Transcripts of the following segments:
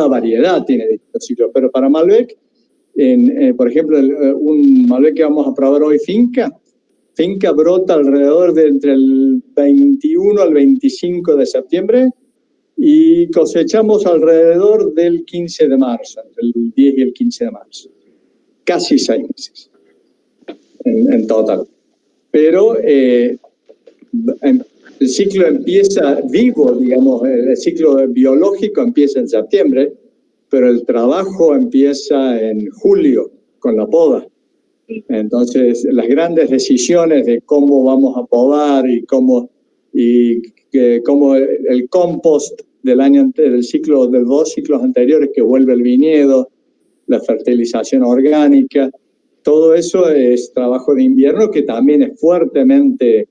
variedad tiene distintos ciclos, pero para Malbec, por ejemplo, un Malbec que vamos a probar hoy, Finca brota alrededor de entre el 21 al 25 de septiembre y cosechamos alrededor del 15 de marzo, entre el 10 y el 15 de marzo. Casi 6 meses en total. Pero el ciclo empieza vivo, digamos, el ciclo biológico empieza en septiembre, pero el trabajo empieza en julio con la poda. Entonces, las grandes decisiones de cómo vamos a podar y cómo el compost del ciclo de 2 ciclos anteriores que vuelve el viñedo, la fertilización orgánica, todo eso es trabajo de invierno que también es fuertemente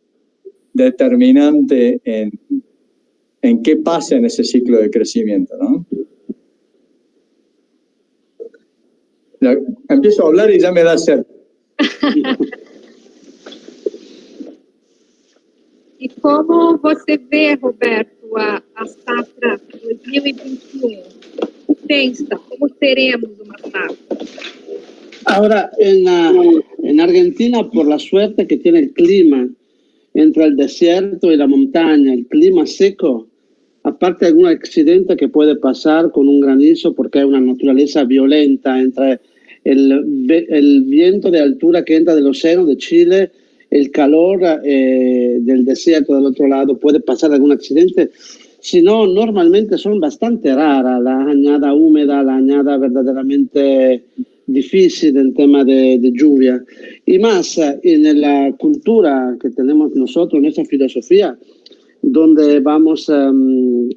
determinante en qué pasa en ese ciclo de crecimiento, ¿no? Ya, empiezo a hablar y ya me da sed. E como você vê, Roberto, a safra 2021? ¿Qué pensa? ¿Cómo seremos una safra? Ahora, en Argentina, por la suerte que tiene el clima, entre el desierto y la montaña, el clima seco, aparte de algún accidente que puede pasar con un granizo porque hay una naturaleza violenta entre el viento de altura que entra del océano de Chile, el calor del desierto del otro lado, puede pasar algún accidente. Si no, normalmente son bastante raras, la añada húmeda, la añada verdaderamente difícil en tema de lluvia. Y más en la cultura que tenemos nosotros, nuestra filosofía, donde vamos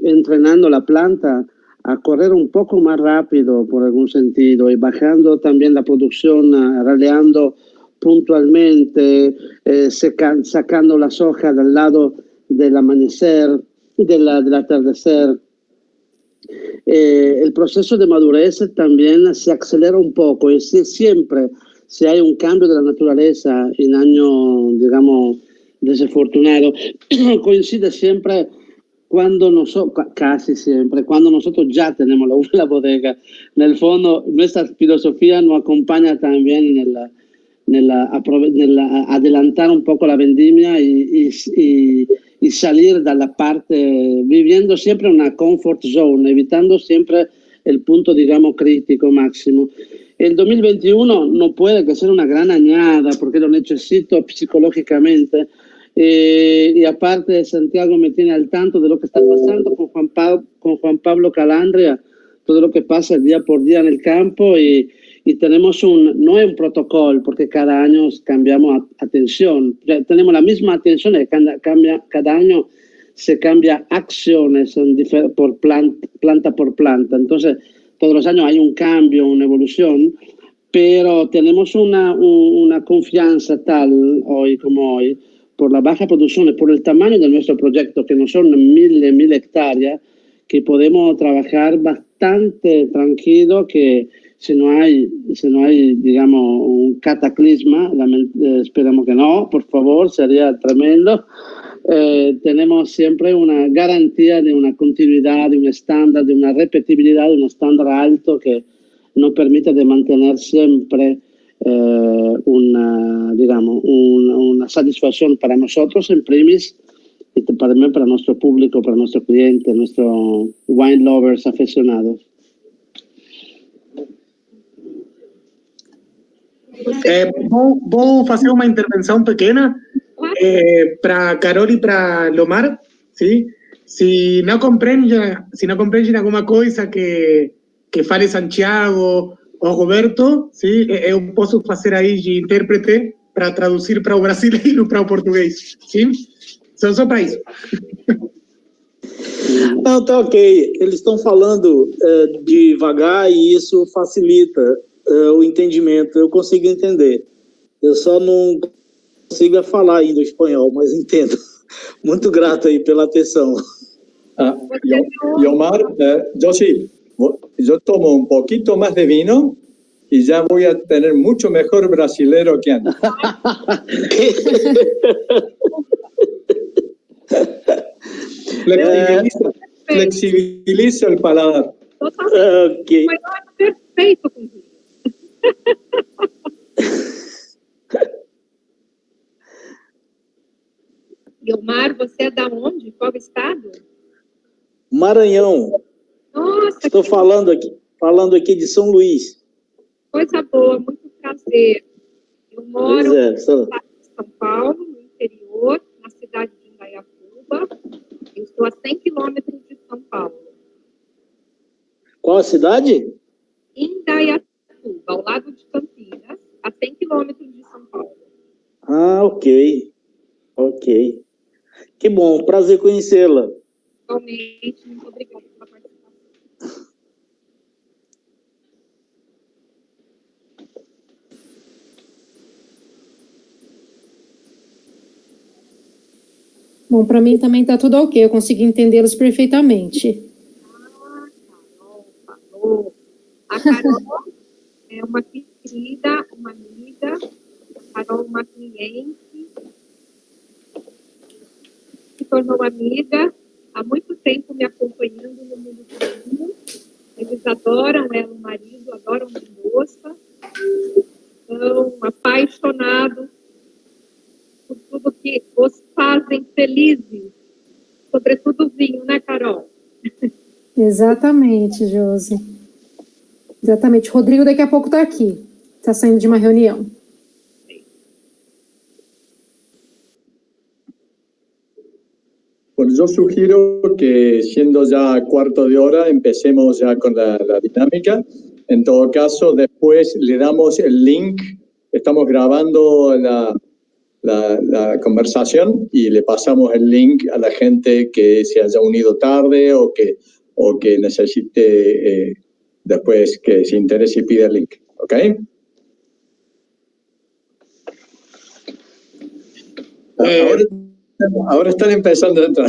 entrenando la planta a correr un poco más rápido por algún sentido y bajando también la producción, raleando puntualmente, sacando las hojas del lado del amanecer, del atardecer. El proceso de madurez también se acelera un poco y siempre, si hay un cambio de la naturaleza en año, digamos, desafortunado, coincide siempre casi siempre, cuando nosotros ya tenemos la bodega. En el fondo, nuestra filosofía nos acompaña también en adelantar un poco la vendimia y salir de la parte, viviendo siempre una comfort zone, evitando siempre el punto, digamos, crítico máximo. El 2021 no puede que ser una gran añada porque lo necesito psicológicamente. Y aparte, Santiago me tiene al tanto de lo que está pasando con Juan Pablo Calandria, todo lo que pasa día por día en el campo y tenemos no es un protocolo porque cada año cambiamos atención, tenemos la misma atención y cada año se cambia acciones por planta por planta, entonces todos los años hay un cambio, una evolución, pero tenemos una confianza tal hoy como hoy por la baja producción y por el tamaño de nuestro proyecto, que no son 1.000 hectáreas, que podemos trabajar bastante tranquilo, que si no hay, digamos, un cataclisma, esperamos que no, por favor, sería tremendo. Tenemos siempre una garantía de una continuidad, de un estándar, de una repetibilidad, de un estándar alto que nos permite de mantener siempre una satisfacción para nosotros en primis y también para nuestro público, para nuestro cliente, nuestros wine lovers aficionados. Vou fazer uma intervenção pequena para Carol e para Lomar, ¿sí? Si no comprenden alguma coisa que fale Santiago ou Roberto, ¿sí? Eu posso fazer aí de intérprete para traduzir para o brasileiro, para o português, ¿sí? Só para isso. Não, tá ok. Eles estão falando devagar e isso facilita o entendimento. Eu consigo entender. Eu só não consigo falar ainda o espanhol, mas entendo. Muito grato aí pela atenção. Omar, yo sí. Yo tomo un poquito más de vino y ya voy a tener mucho mejor brasilero que antes. Flexibiliza el paladar. Totalmente. Ok. Foi um ano perfeito com vinho. Guilmar, você é da onde? Qual estado? Maranhão. Nossa, Estou que falando aqui de São Luís. coisa boa, muito prazer. Eu moro Pois é, no estado de São Paulo, no interior, na cidade de Indaiatuba. Eu estou a 100 quilômetros de São Paulo. Qual a cidade? Indaiatuba, ao lado de Campinas, a 100 quilômetros de São Paulo. Ah, ok. Ok. Que bom, prazer conhecê-la. Igualmente, muito obrigada pela participação. Bom, para mim também está tudo ok, eu consigo entendê-los perfeitamente. Ah, Carol falou. A Carol é uma querida, uma amiga, a Carol uma cliente, se tornou amiga, há muito tempo me acompanhando no mundo do vinho. Eles adoram ela, o marido, adoram Mendoza, são apaixonados por tudo que os fazem felizes, sobretudo o vinho, né, Carol? Exatamente, Josi. Exatamente. Rodrigo daqui a pouco está aqui. Está saindo de uma reunião. Bueno, yo sugiero que siendo ya cuarto de hora empecemos ya con la dinámica. En todo caso, después le damos el link. Estamos grabando la conversación y le pasamos el link a la gente que se haya unido tarde o que necesite después que se interese y pida el link. ¿Ok? Ahora están empezando a entrar.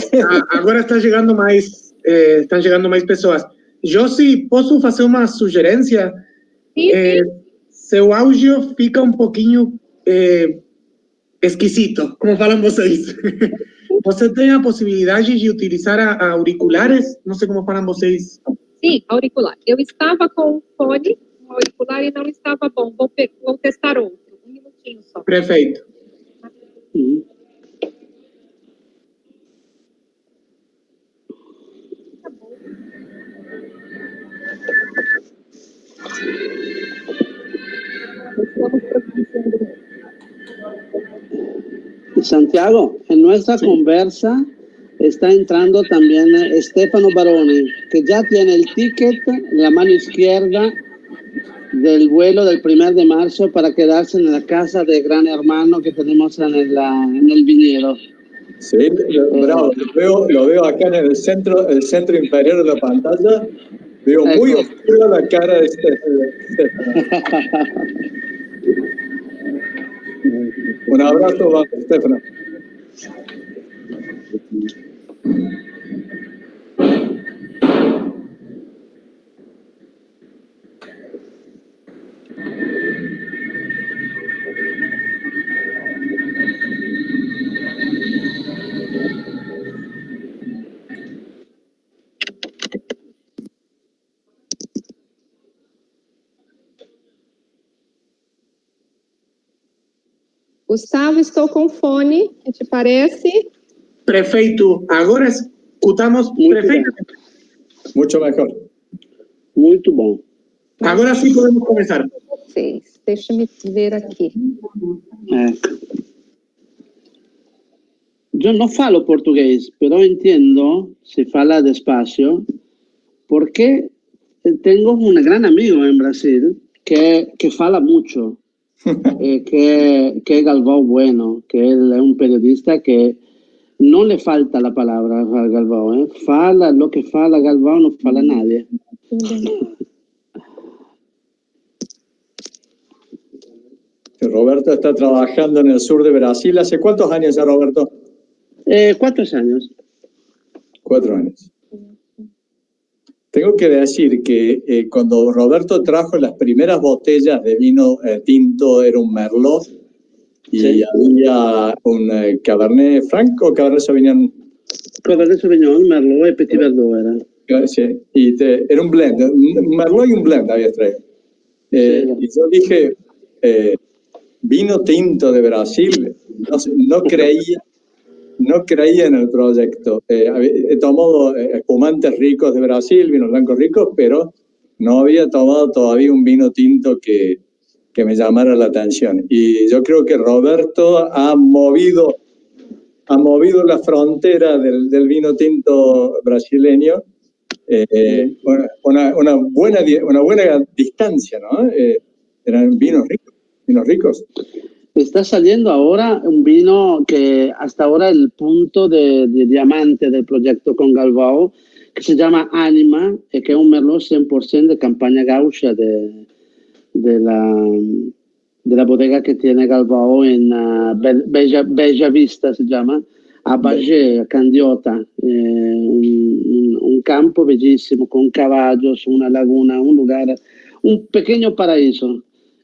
Agora estão chegando mais pessoas. Josi, posso fazer uma sugerência? Seu áudio fica um pouquinho esquisito, como falam vocês. Você tem a possibilidade de utilizar auriculares? Não sei como falam vocês. Sim, auricular. Eu estava com o fone, um auricular, e não estava bom. Vou testar outro. Um minutinho só. Perfeito. Santiago, en nuestra conversa está entrando también Stefano Baroni, que ya tiene el ticket en la mano izquierda del vuelo del 1 de marzo para quedarse en la casa de Gran Hermano que tenemos en el viñedo. Sí, bravo, lo veo acá en el centro inferior de la pantalla. Veo muy oscura la cara de Stefano. Un abrazo, Stefano. Gustavo, estou com fone, que te parece? Perfeito. Agora escutamos perfeitamente. Mucho mejor. Muito bom. Agora sim podemos começar. Vocês, deixa-me ver aqui. Yo no falo portugués, pero entiendo, se fala despacio, porque tengo un gran amigo en Brasil que fala mucho, que es Galvão Bueno, que él es un periodista que no le falta la palabra a Galvão, fala lo que fala Galvão, no fala nadie. Roberto está trabajando en el sur de Brasil. ¿Hace cuántos años ya, Roberto? 4 años. 4 años. Tengo que decir que cuando Roberto trajo las primeras botellas de vino tinto, era un Merlot y sí, había un Cabernet Franc o Cabernet Sauvignon. Cabernet Sauvignon, Merlot y Petit Verdot era. Sí, era un blend, un Merlot y un blend había traído. Y yo dije, vino tinto de Brasil, no creía en el proyecto. He tomado espumantes ricos de Brasil, vinos blancos ricos, pero no había tomado todavía un vino tinto que me llamara la atención. Y yo creo que Roberto ha movido la frontera del vino tinto brasileño una buena distancia, ¿no? Eran vinos ricos. Está saliendo ahora un vino que hasta ahora el punto de diamante del proyecto con Galvao, que se llama Anima, que es un Merlot 100% de campaña gaucha de la bodega que tiene Galvao en Bella Vista, se llama, a Bagé, a Candiota, un campo bellísimo, con caballos, una laguna, un lugar, un pequeño paraíso.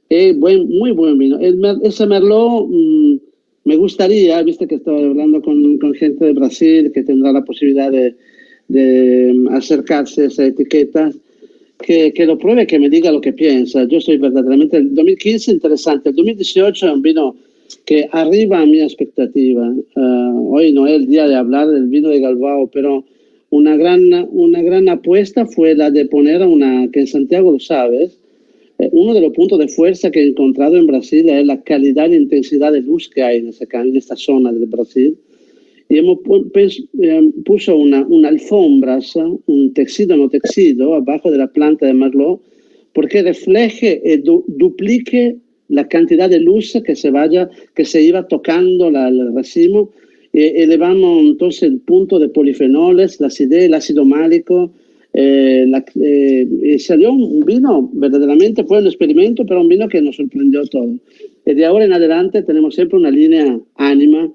Muy buen vino. Ese Merlot me gustaría, viste que estaba hablando con gente de Brasil que tendrá la posibilidad de acercarse a esa etiqueta, que lo pruebe, que me diga lo que piensa. Yo soy verdaderamente... El 2015 interesante, el 2018 es un vino que arriba a mi expectativa. Hoy no es el día de hablar del vino de Galvao, pero una gran apuesta fue la de poner que en Santiago lo sabes. Uno de los puntos de fuerza que he encontrado en Brasil es la calidad e intensidad de luz que hay en esta zona del Brasil. Y hemos puesto una alfombra, un tejido no tejido, abajo de la planta de Merlot, porque refleje y duplique la cantidad de luz que se iba tocando el racimo. Elevamos entonces el punto de polifenoles, la acidez, el ácido málico. Salió un vino, verdaderamente fue un experimento, pero un vino que nos sorprendió todo. Y de ahora en adelante tenemos siempre una línea Anima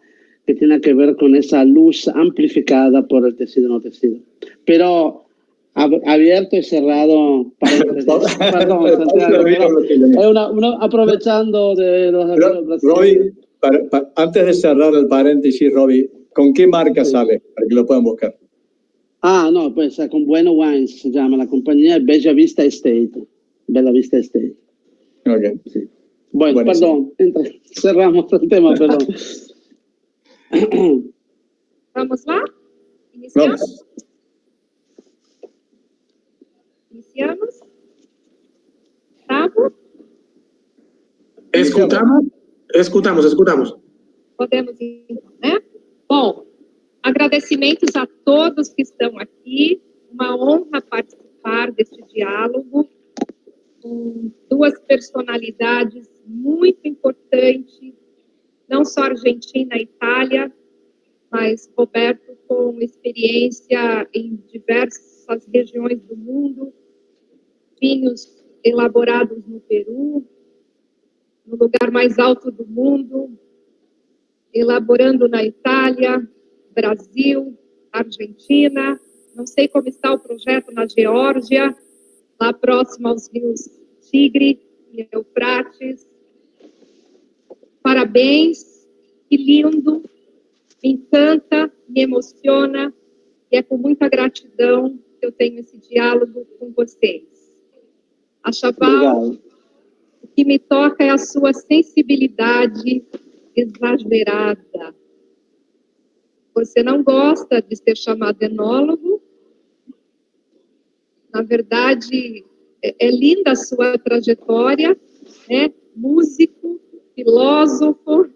que tiene que ver con esa luz amplificada por el tejido no tejido. Pero abierto y cerrado, perdón, Santiago, aprovechando de los brasileños. Robbie, antes de cerrar el paréntesis, Robbie, ¿con qué marca sale? Para que lo puedan buscar. No, pues con Bueno Wines se llama la compañía, Bella Vista Estate. Bella Vista Estate. Ok. Sí. Bueno, buenísimo. Perdón, cerramos el tema, perdón. Vamos lá? Iniciamos? Iniciamos? Estamos? Escutamos. Podemos então, né? Bom, agradecimentos a todos que estão aqui. Uma honra participar deste diálogo com duas personalidades muito importantes, não só Argentina e Itália, mas Roberto com experiência em diversas regiões do mundo, vinhos elaborados no Peru, no lugar mais alto do mundo, elaborando na Itália, Brasil, Argentina, não sei como está o projeto na Geórgia, lá próximo aos rios Tigre e Eufrates. Parabéns, que lindo, me encanta, me emociona, e é com muita gratidão que eu tenho esse diálogo com vocês. Achaval, o que me toca é a sua sensibilidade exagerada. Você não gosta de ser chamado enólogo. Na verdade, é linda a sua trajetória, né? Músico, filósofo.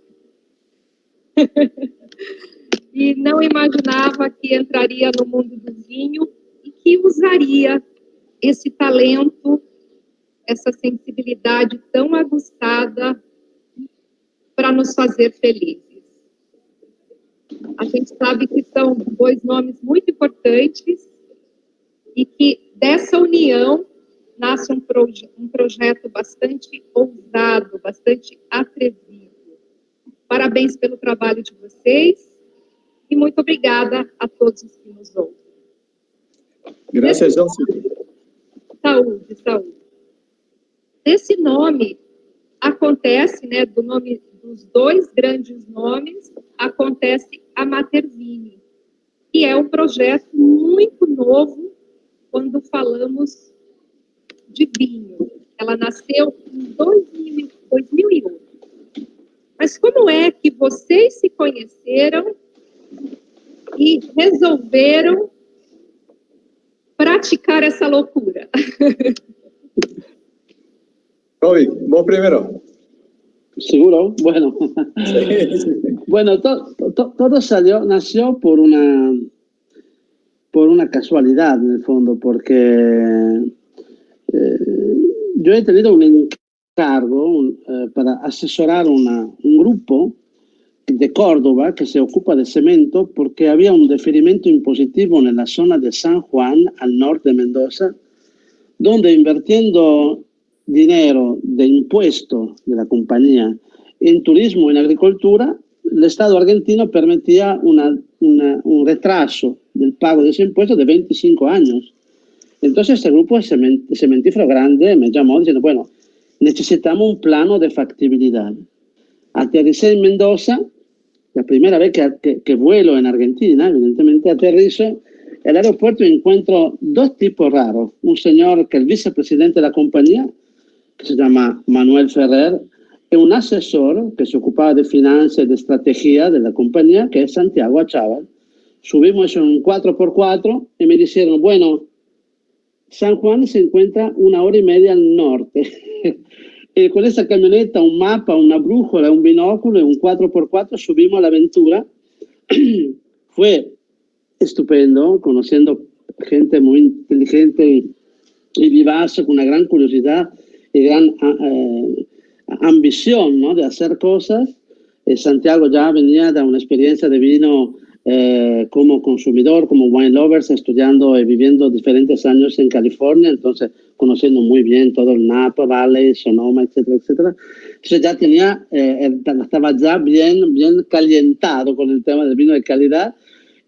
E não imaginava que entraria no mundo do vinho e que usaria esse talento, essa sensibilidade tão aguçada para nos fazer felizes. A gente sabe que são dois nomes muito importantes e que dessa união nasce um projeto bastante ousado, bastante atrevido. Parabéns pelo trabalho de vocês e muito obrigada a todos os que nos ouvem. Graças a Deus. Saúde, saúde. Desse nome acontece, né, do nome dos dois grandes nomes, acontece a Mater Vini, que é um projeto muito novo quando falamos de vinho. Ela nasceu em 2008. Mas como é que vocês se conheceram e resolveram praticar essa loucura? Roby, vos primero. ¿Seguro? Bueno, bueno, todo nació por una casualidad, en el fondo, porque yo he tenido un encargo para asesorar un grupo de Córdoba que se ocupa de cemento, porque había un deferimiento impositivo en la zona de San Juan, al norte de Mendoza, donde invirtiendo dinero de impuesto de la compañía en turismo y en agricultura, el Estado argentino permitía un retraso del pago de ese impuesto de 25 años. Entonces este grupo cementífero grande me llamó diciendo, bueno, necesitamos un plano de factibilidad. Aterricé en Mendoza, la primera vez que vuelo en Argentina, evidentemente aterrizo. El aeropuerto encuentro dos tipos raros. Un señor que es el vicepresidente de la compañía, que se llama Manuel Ferrer, y un asesor que se ocupaba de finanzas y de estrategia de la compañía, que es Santiago Achával. Subimos en un 4x4 y me dijeron, bueno, San Juan se encuentra 1 hora y media al norte. Y con esa camioneta, un mapa, una brújula, un binóculo y un 4x4 subimos a la aventura. Fue estupendo, conociendo gente muy inteligente y vivaz, con una gran curiosidad y gran ambición, ¿no?, de hacer cosas. Santiago ya venía de una experiencia de vino como consumidor, como wine lovers, estudiando y viviendo diferentes años en California, entonces conociendo muy bien todo el Napa Valley, Sonoma, etcétera, etcétera. Entonces ya tenía, estaba ya bien calientado con el tema del vino de calidad.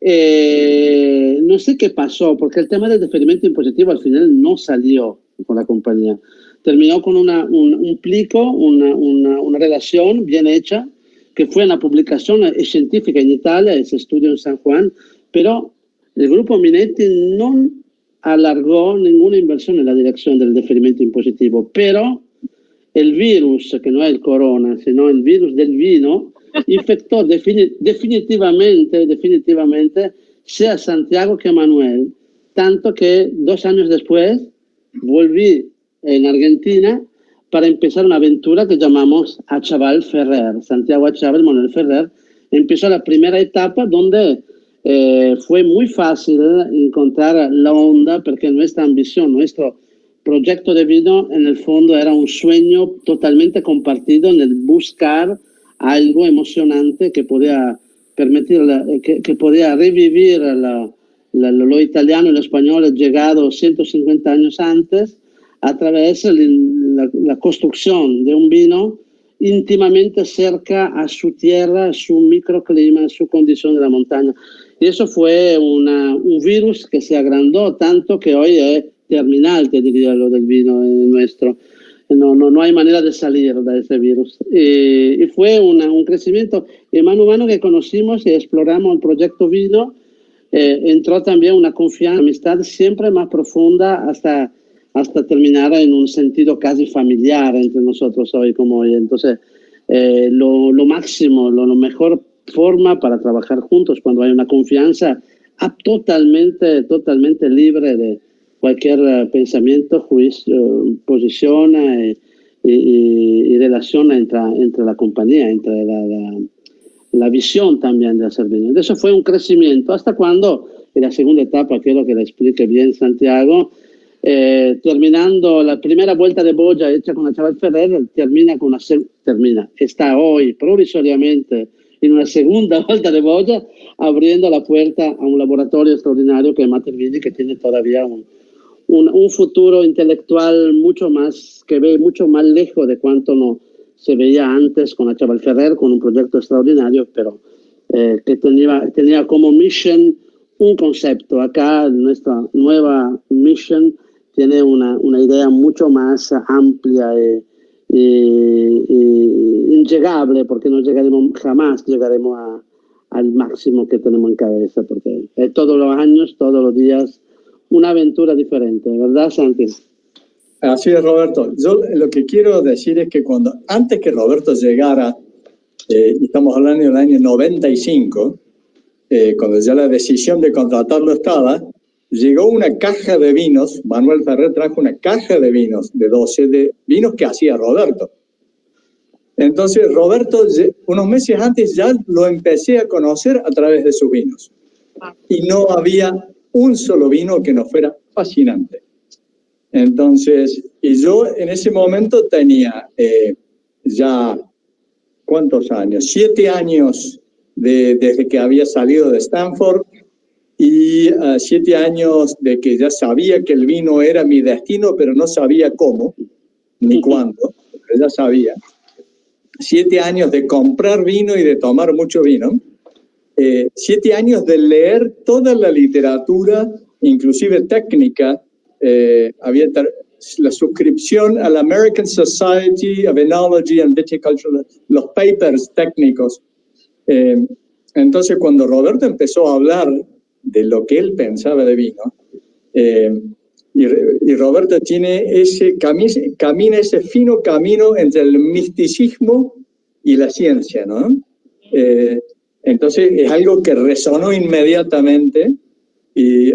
No sé qué pasó, porque el tema del deferimiento impositivo al final no salió con la compañía. Terminó con un plico, una relación bien hecha, que fue una publicación científica en Italia, ese estudio en San Juan, pero el grupo Minetti no alargó ninguna inversión en la dirección del deferimiento impositivo, pero el virus, que no es el corona, sino el virus del vino, infectó definitivamente sea Santiago que Manuel, tanto que 2 años después volví en Argentina para empezar una aventura que llamamos Achával Ferrer, Santiago Achával, Manuel Ferrer. Empezó la primera etapa donde fue muy fácil encontrar la onda, porque nuestra ambición, nuestro proyecto de vino, en el fondo era un sueño totalmente compartido en el buscar algo emocionante que podía permitir, que podía revivir lo italiano y lo español llegado 150 años antes, a través de la construcción de un vino íntimamente cerca a su tierra, a su microclima, a su condición de la montaña. Y eso fue un virus que se agrandó tanto que hoy es terminal, te diría, lo del vino nuestro. No hay manera de salir de ese virus. Y fue un crecimiento de mano a mano que conocimos y exploramos el proyecto vino. Entró también una confianza, amistad siempre más profunda hasta terminar en un sentido casi familiar entre nosotros hoy como hoy. Entonces, lo máximo, lo mejor forma para trabajar juntos cuando hay una confianza totalmente libre de cualquier pensamiento, juicio, posición y relación entre la compañía, entre la visión también de hacer vino. Eso fue un crecimiento hasta cuando, en la segunda etapa, quiero que la explique bien Santiago, terminando la primera vuelta de boya hecha con Achával Ferrer, está hoy provisoriamente en una segunda vuelta de boya, abriendo la puerta a un laboratorio extraordinario que es Matervini, que tiene todavía un futuro intelectual mucho más lejos de cuanto no se veía antes con Achával Ferrer, con un proyecto extraordinario, pero que tenía como mission un concepto. Acá nuestra nueva mission tiene una idea mucho más amplia y inllegable, porque jamás llegaremos al máximo que tenemos en cabeza, porque todos los años, todos los días, una aventura diferente, ¿verdad, Santi? Así es, Roberto. Yo lo que quiero decir es que antes que Roberto llegara, estamos hablando del año 95, cuando ya la decisión de contratarlo estaba, llegó una caja de vinos, Manuel Ferrer trajo una caja de vinos, de 12 de vinos que hacía Roberto. Entonces, Roberto, unos meses antes ya lo empecé a conocer a través de sus vinos. Y no había un solo vino que no fuera fascinante. Entonces, y yo en ese momento tenía ya, ¿cuántos años? 7 años desde que había salido de Stanford y 7 años de que ya sabía que el vino era mi destino, pero no sabía cómo ni cuándo, pero ya sabía. 7 años de comprar vino y de tomar mucho vino. 7 años de leer toda la literatura, inclusive técnica. Había la suscripción a la American Society of Enology and Viticulture, los papers técnicos. Entonces, cuando Roberto empezó a hablar de lo que él pensaba de vino, y Roberto tiene camina ese fino camino entre el misticismo y la ciencia, ¿no? Entonces, es algo que resonó inmediatamente. Y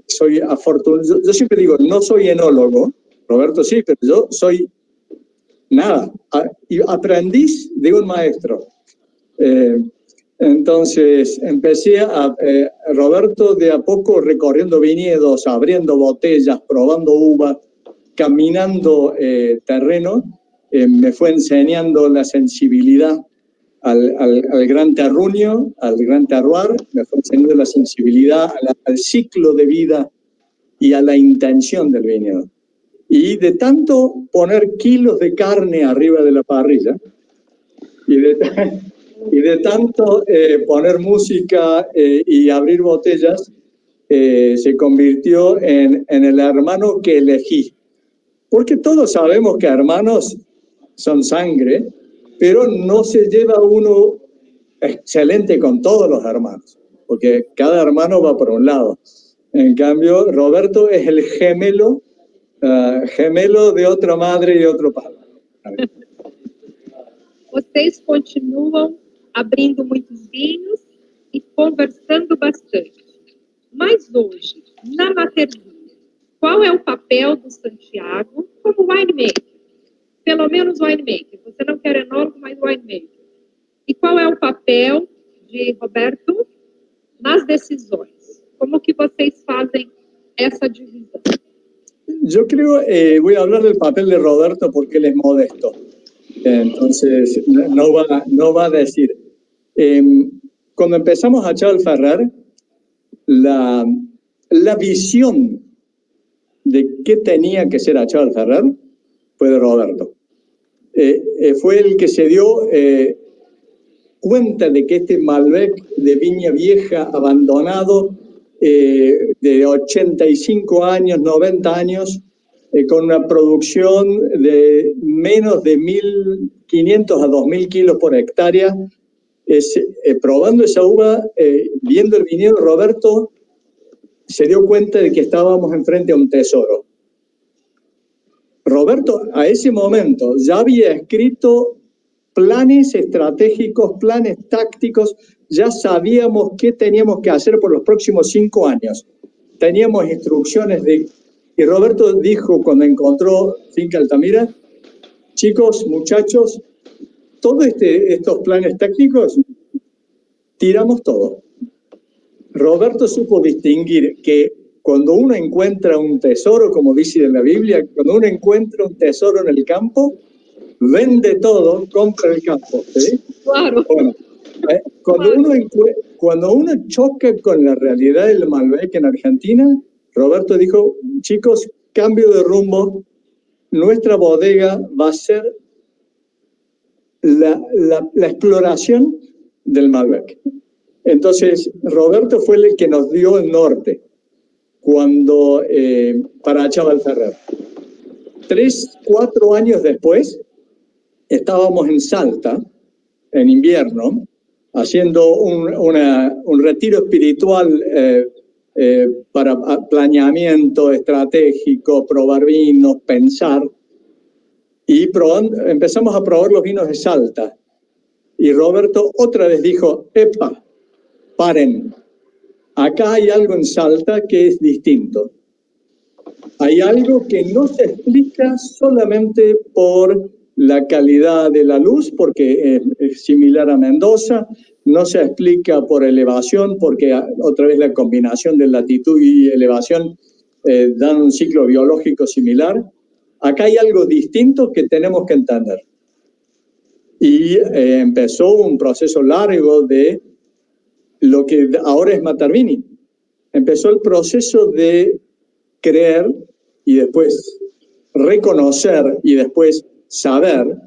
soy afortunado. Yo siempre digo, no soy enólogo, Roberto sí, pero yo soy nada, aprendiz de un maestro. Entonces empecé Roberto de a poco recorriendo viñedos, abriendo botellas, probando uva, caminando terreno, me fue enseñando la sensibilidad al gran terruño, al gran terroir, me fue enseñando la sensibilidad al ciclo de vida y a la intención del viñedo. Y de tanto poner kilos de carne arriba de la parrilla, y de tanto poner música y abrir botellas, se convirtió en el hermano que elegí. Porque todos sabemos que hermanos son sangre, pero no se lleva uno excelente con todos los hermanos, porque cada hermano va por un lado. En cambio, Roberto es el gemelo de otra madre y otro padre. Vocês continuam abrindo muitos vinhos e conversando bastante. Mas hoje, na Matervinha, qual é o papel do Santiago como winemaker? Pelo menos winemaker. Você não quer enólogo, mas winemaker. E qual é o papel de Roberto nas decisões? Como que vocês fazem essa divisão? Yo creo, voy a hablar del papel de Roberto porque él es modesto. Entonces, no va a decir. Cuando empezamos a Charles Ferrer, la visión de qué tenía que ser a Charles Ferrer fue de Roberto. Fue el que se dio cuenta de que este Malbec de viña vieja, abandonado, de 85 años, 90 años, con una producción de menos de 1.500 a 2.000 kilos por hectárea, probando esa uva, viendo el viñedo, Roberto se dio cuenta de que estábamos enfrente a un tesoro. Roberto a ese momento ya había escrito planes estratégicos, planes tácticos, ya sabíamos qué teníamos que hacer por los próximos 5 años. Teníamos instrucciones y Roberto dijo cuando encontró Finca Altamira, chicos, muchachos, todos estos planes técnicos, tiramos todo. Roberto supo distinguir que cuando uno encuentra un tesoro, como dice en la Biblia, cuando uno encuentra un tesoro en el campo, vende todo, compra el campo. ¿Sí? Claro. Bueno, cuando uno choca con la realidad del Malbec en Argentina, Roberto dijo, chicos, cambio de rumbo, nuestra bodega va a ser la exploración del Malbec. Entonces, Roberto fue el que nos dio el norte para Charles Ferrer. 3, 4 años después, estábamos en Salta, en invierno, haciendo un retiro espiritual para planeamiento estratégico, probar vinos, pensar. Y empezamos a probar los vinos de Salta. Y Roberto otra vez dijo, epa, paren, acá hay algo en Salta que es distinto. Hay algo que no se explica solamente por la calidad de la luz, porque es similar a Mendoza, no se explica por elevación, porque otra vez la combinación de latitud y elevación dan un ciclo biológico similar. Acá hay algo distinto que tenemos que entender. Y empezó un proceso largo de lo que ahora es Matervini. Empezó el proceso de creer y después reconocer y después saber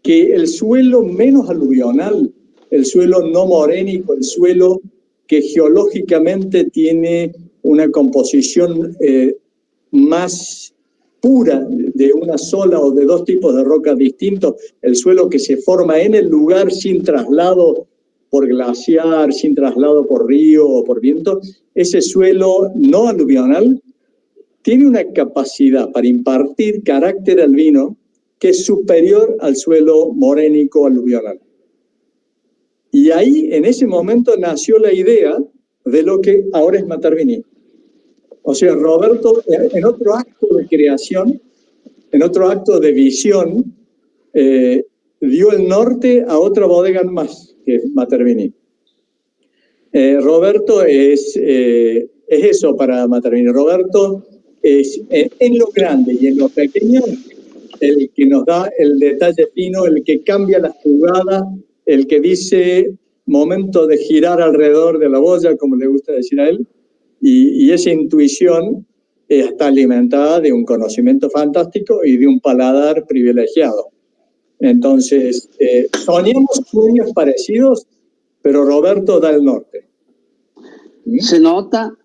que el suelo menos aluvional, el suelo no morénico, el suelo que geológicamente tiene una composición más pura de una sola o de dos tipos de rocas distintos, el suelo que se forma en el lugar sin traslado por glaciar, sin traslado por río o por viento, ese suelo no aluvional tiene una capacidad para impartir carácter al vino que es superior al suelo morénico aluvional. Y ahí, en ese momento, nació la idea de lo que ahora es Matervini. O sea, Roberto, en otro acto de creación, en otro acto de visión, dio el norte a otra bodega más, que es Matervini. Roberto es eso para Matervini. Roberto es en lo grande y en lo pequeño el que nos da el detalle fino, el que cambia la jugada, el que dice momento de girar alrededor de la boya, como le gusta decir a él, y esa intuición está alimentada de un conocimiento fantástico y de un paladar privilegiado. Entonces, soñamos sueños parecidos, pero Roberto da el norte. ¿Sí? Se nota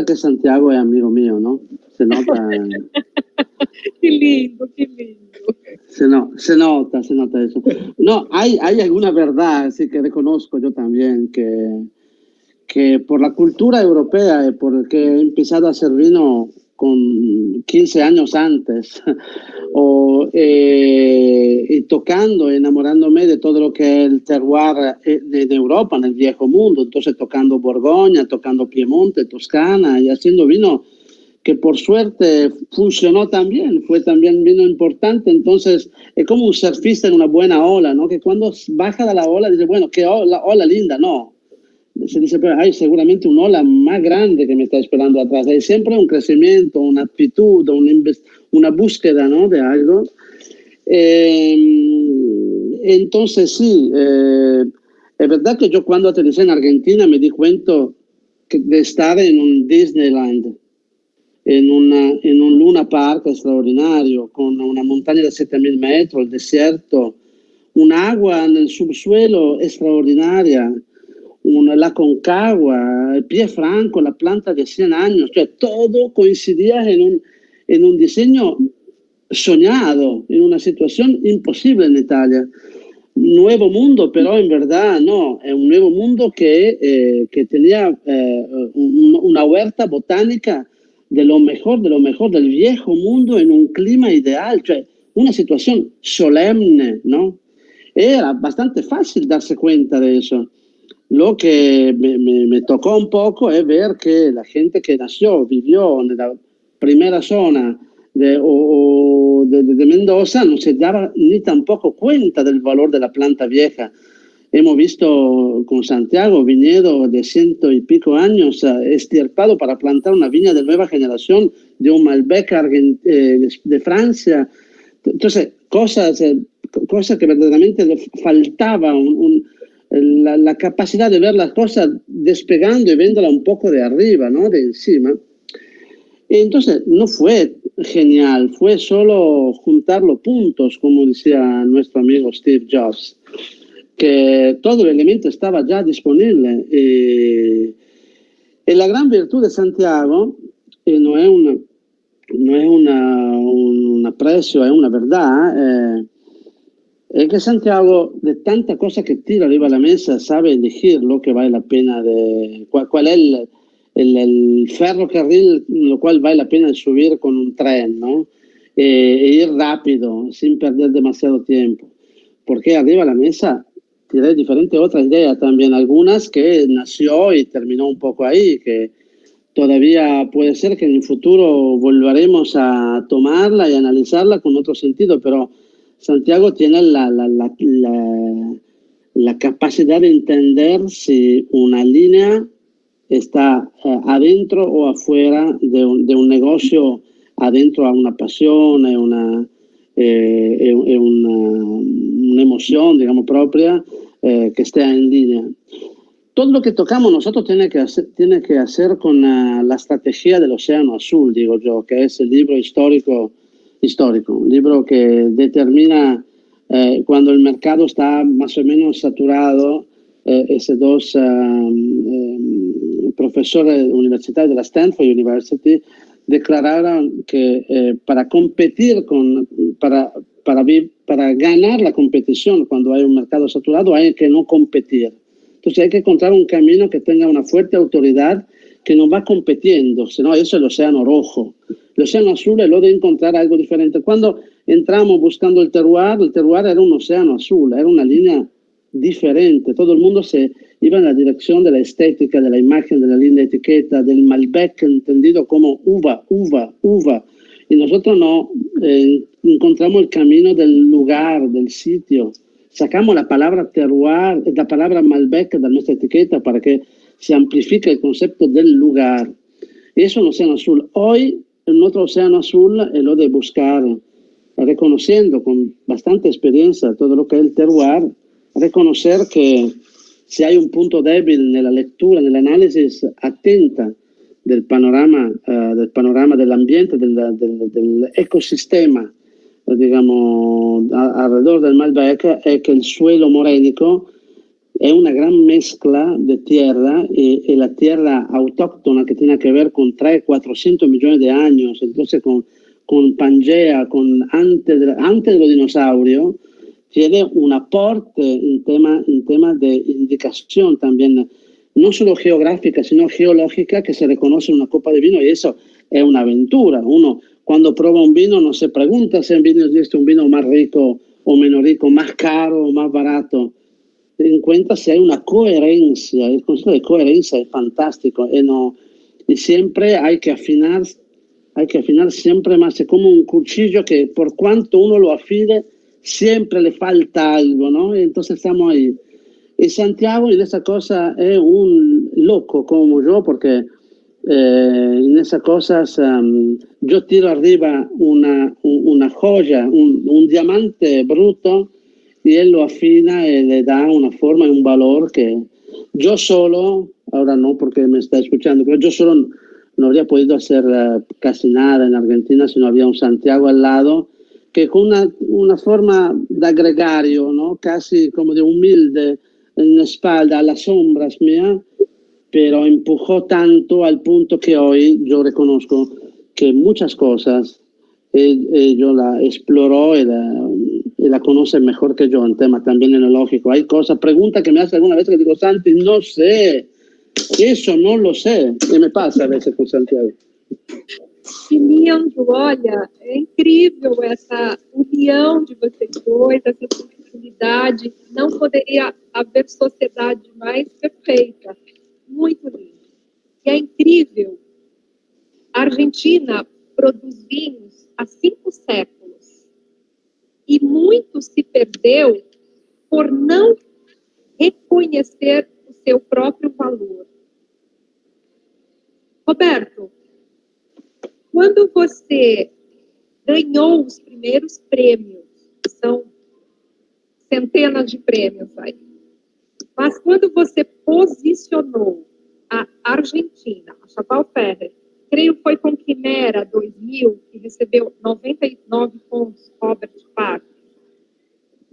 que Santiago es amigo mío, ¿no? Se nota. Qué lindo, qué lindo. Se nota eso. No, hay alguna verdad, sí, que reconozco yo también, que por la cultura europea, porque he empezado a hacer vino con 15 años antes, y tocando, enamorándome de todo lo que es el terroir de Europa, en el viejo mundo, entonces tocando Borgoña, tocando Piemonte, Toscana, y haciendo vino que por suerte funcionó también, fue también vino importante. Entonces es como un surfista en una buena ola, ¿no? Que cuando baja de la ola dice, bueno, qué ola linda, no. Se dice, pero hay seguramente una ola más grande que me está esperando atrás. Hay siempre un crecimiento, una actitud, una búsqueda, ¿no? De algo. Entonces sí, es verdad que yo cuando aterricé en Argentina me di cuenta de estar en un Disneyland, en un Luna Park extraordinario, con una montaña de 7.000 metros, el desierto, un agua en el subsuelo extraordinaria, la Concagua, el pie franco, la planta de 100 años, o sea, todo coincidía en un diseño soñado, en una situación imposible en Italia. Nuevo mundo, pero en verdad no, es un nuevo mundo que tenía una huerta botánica de lo mejor del viejo mundo en un clima ideal, cioè una situación solemne, ¿no? Era bastante fácil darse cuenta de eso. Lo que me tocó un poco es ver que la gente que nació, vivió en la primera zona de Mendoza no se daba ni tampoco cuenta del valor de la planta vieja. Hemos visto con Santiago viñedo de 100 y pico años estirpado para plantar una viña de nueva generación de un Malbec de Francia. Entonces, cosas que verdaderamente le faltaba la capacidad de ver las cosas despegando y viéndola un poco de arriba, ¿no? De encima. Entonces, no fue genial, fue solo juntar los puntos, como decía nuestro amigo Steve Jobs, que todo el elemento estaba ya disponible. Y la gran virtud de Santiago, no es un aprecio, es una verdad, es que Santiago, de tanta cosa que tira arriba a la mesa, sabe elegir lo que vale la pena, cuál es el ferrocarril, lo cual vale la pena subir con un tren, ¿no? E ir rápido, sin perder demasiado tiempo. Porque arriba de la mesa tiré diferentes otras ideas también, algunas que nació y terminó un poco ahí, que todavía puede ser que en el futuro volveremos a tomarla y analizarla con otro sentido, pero Santiago tiene la capacidad de entender si una línea está adentro o afuera de un negocio, adentro a una pasión, una emoción, digamos, propia, que esté en línea. Todo lo que tocamos nosotros tiene que hacer con la estrategia del Océano Azul, digo yo, que es el libro histórico, un libro que determina cuando el mercado está más o menos saturado. Esos dos profesores universitarios de la Stanford University declararon que para competir para ganar la competición cuando hay un mercado saturado hay que no competir. Entonces hay que encontrar un camino que tenga una fuerte autoridad que no va compitiendo, sino eso es el Océano Rojo. El Océano Azul es lo de encontrar algo diferente. Cuando entramos buscando el terroir era un océano azul, era una línea diferente. Todo el mundo se iba en la dirección de la estética, de la imagen, de la linda etiqueta, del Malbec entendido como uva. Y nosotros no encontramos el camino del lugar, del sitio. Sacamos la palabra terroir, la palabra Malbec de nuestra etiqueta para que se amplifique el concepto del lugar. Eso es un océano azul. Hoy, en otro océano azul, es lo de buscar, reconociendo con bastante experiencia todo lo que es el terroir, reconocer que si hay un punto débil en la lectura, en el análisis atenta del panorama del ambiente, del ecosistema, digamos, alrededor del Malbec, es que el suelo morénico es una gran mezcla de tierra y la tierra autóctona que tiene que ver con 300-400 millones de años, entonces con Pangea, antes de los dinosaurios, tiene un aporte en temas de indicación también, no solo geográfica, sino geológica, que se reconoce en una copa de vino, y eso es una aventura. Uno, cuando prueba un vino, no se pregunta si es un vino más rico o menos rico, más caro o más barato. Se encuentra si hay una coherencia. El concepto de coherencia es fantástico. Y siempre hay que afinar siempre más. Es como un cuchillo que por cuanto uno lo afile, siempre le falta algo, ¿no? Entonces estamos ahí. Y Santiago en esa cosa es un loco como yo, porque en esas cosas yo tiro arriba una joya, un diamante bruto, y él lo afina y le da una forma y un valor que yo solo, ahora no porque me está escuchando, pero yo solo no habría podido hacer casi nada en Argentina si no había un Santiago al lado, que con una forma de agregario, ¿no? Casi como de humilde, en la espalda, a las sombras mías, pero empujó tanto al punto que hoy yo reconozco que muchas cosas yo la exploró y la conoce mejor que yo en tema también enológico. Hay cosas, preguntas que me hace alguna vez que digo, Santi, no sé, eso no lo sé, y me pasa a veces con Santiago. Que lindo, olha, é incrível essa união de vocês dois, essa sensibilidade. Não poderia haver sociedade mais perfeita. Muito lindo. E é incrível. A Argentina produz vinhos há 5 séculos. E muito se perdeu por não reconhecer o seu próprio valor. Roberto, quando você ganhou os primeiros prêmios, são centenas de prêmios aí, mas quando você posicionou a Argentina, a Chapéu Ferrer, creio que foi com Quimera 2000, que recebeu 99 pontos, Robert Park,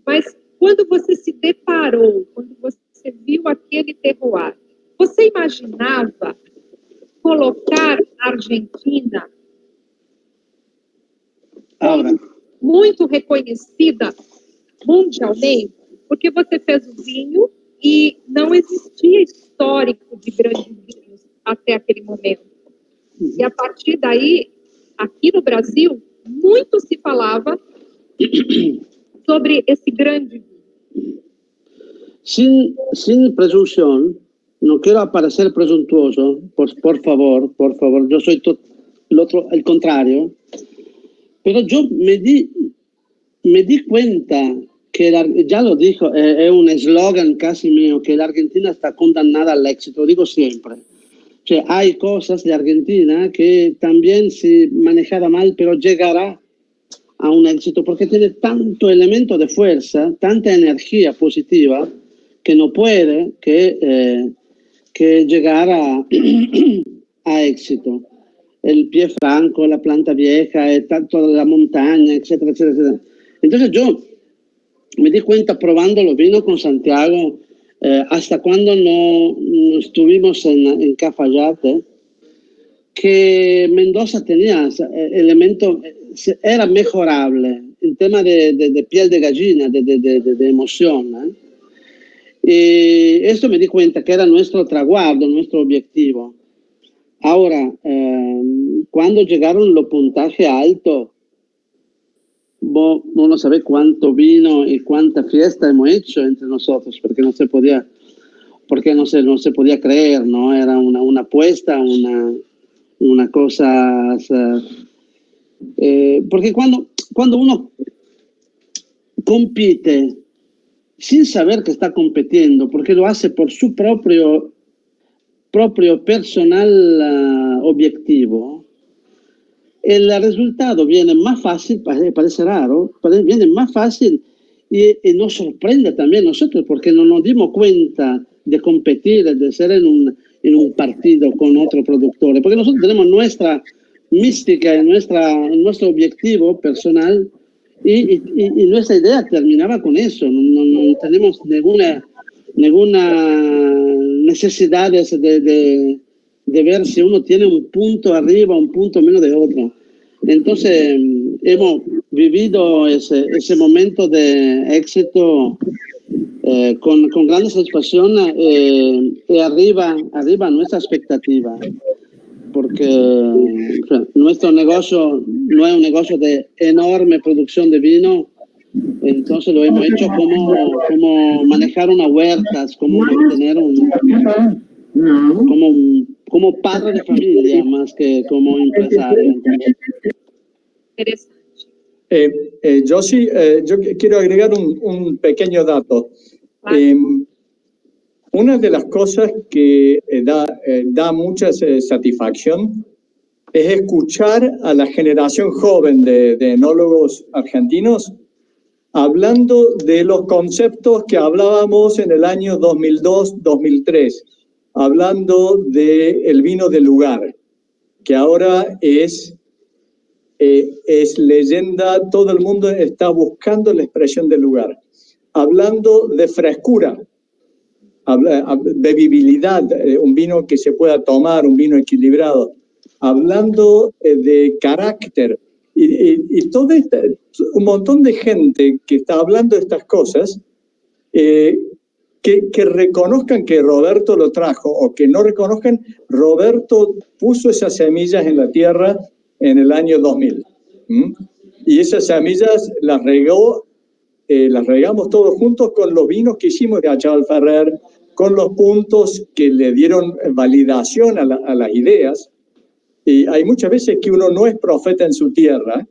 mas quando você se deparou, quando você viu aquele terroir, você imaginava colocar a Argentina muito reconhecida mundialmente, porque você fez o vinho e não existia histórico de grandes vinhos. até aquele momento. E a partir daí, aqui no Brasil, muito se falava sobre esse grande vinho. Sin presunción, no quiero parecer presuntuoso, por favor, yo soy el contrario, pero yo me di cuenta que, ya lo dijo, es un eslogan casi mío, que la Argentina está condenada al éxito, lo digo siempre. O sea, hay cosas de Argentina que también si manejada mal, pero llegará a un éxito porque tiene tanto elemento de fuerza, tanta energía positiva, que no puede que llegar a éxito. El pie franco, la planta vieja, toda la montaña, etcétera, etcétera, etcétera. Entonces yo me di cuenta probando los vinos con Santiago, hasta cuando no estuvimos en Cafayate, que Mendoza tenía elementos, era mejorable en tema de piel de gallina, de emoción. Y esto me di cuenta que era nuestro traguardo, nuestro objetivo. Ahora, cuando llegaron los puntajes altos, vos no sabés cuánto vino y cuánta fiesta hemos hecho entre nosotros, porque no se podía creer, ¿no? Era una apuesta, una cosa... porque cuando uno compite sin saber que está compitiendo, porque lo hace por su propio personal objetivo, el resultado viene más fácil, parece raro, viene más fácil y nos sorprende también nosotros, porque no nos dimos cuenta de competir, de ser en un partido con otro productor, porque nosotros tenemos nuestra mística, nuestro objetivo personal, y nuestra idea terminaba con eso. No tenemos ninguna necesidad de ver si uno tiene un punto arriba, un punto menos de otro. Entonces, hemos vivido ese momento de éxito con gran satisfacción y arriba nuestra expectativa. Porque nuestro negocio no es un negocio de enorme producción de vino, entonces lo hemos hecho como manejar unas huertas, como mantener como padre de familia más que como empresario. Interessante. Josie, yo quiero agregar un pequeño dato. Una de las cosas que da mucha satisfacción es escuchar a la generación joven de enólogos argentinos hablando de los conceptos que hablábamos en el año 2002-2003, hablando del vino del lugar, que ahora es leyenda, todo el mundo está buscando la expresión del lugar, hablando de frescura, bebibilidad, un vino que se pueda tomar, un vino equilibrado, hablando de carácter y todo un montón de gente que está hablando de estas cosas, que reconozcan que Roberto lo trajo o que no reconozcan, Roberto puso esas semillas en la tierra en el año 2000. Y esas semillas las regamos todos juntos con los vinos que hicimos de Achal Ferrer, con los puntos que le dieron validación a las ideas. Y hay muchas veces que uno no es profeta en su tierra,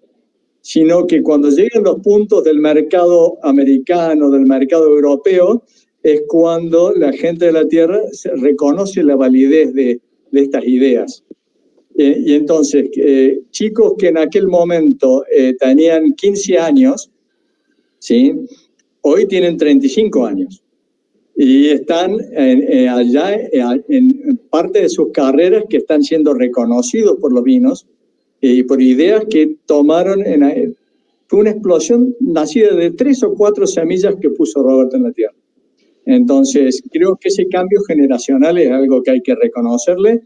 sino que cuando llegan los puntos del mercado americano, del mercado europeo, es cuando la gente de la tierra reconoce la validez de estas ideas. Y entonces, chicos que en aquel momento tenían 15 años, ¿sí? Hoy tienen 35 años. Y están allá en parte de sus carreras que están siendo reconocidos por los vinos y por ideas que tomaron. Fue una explosión nacida de 3 o 4 semillas que puso Roberto en la tierra. Entonces, creo que ese cambio generacional es algo que hay que reconocerle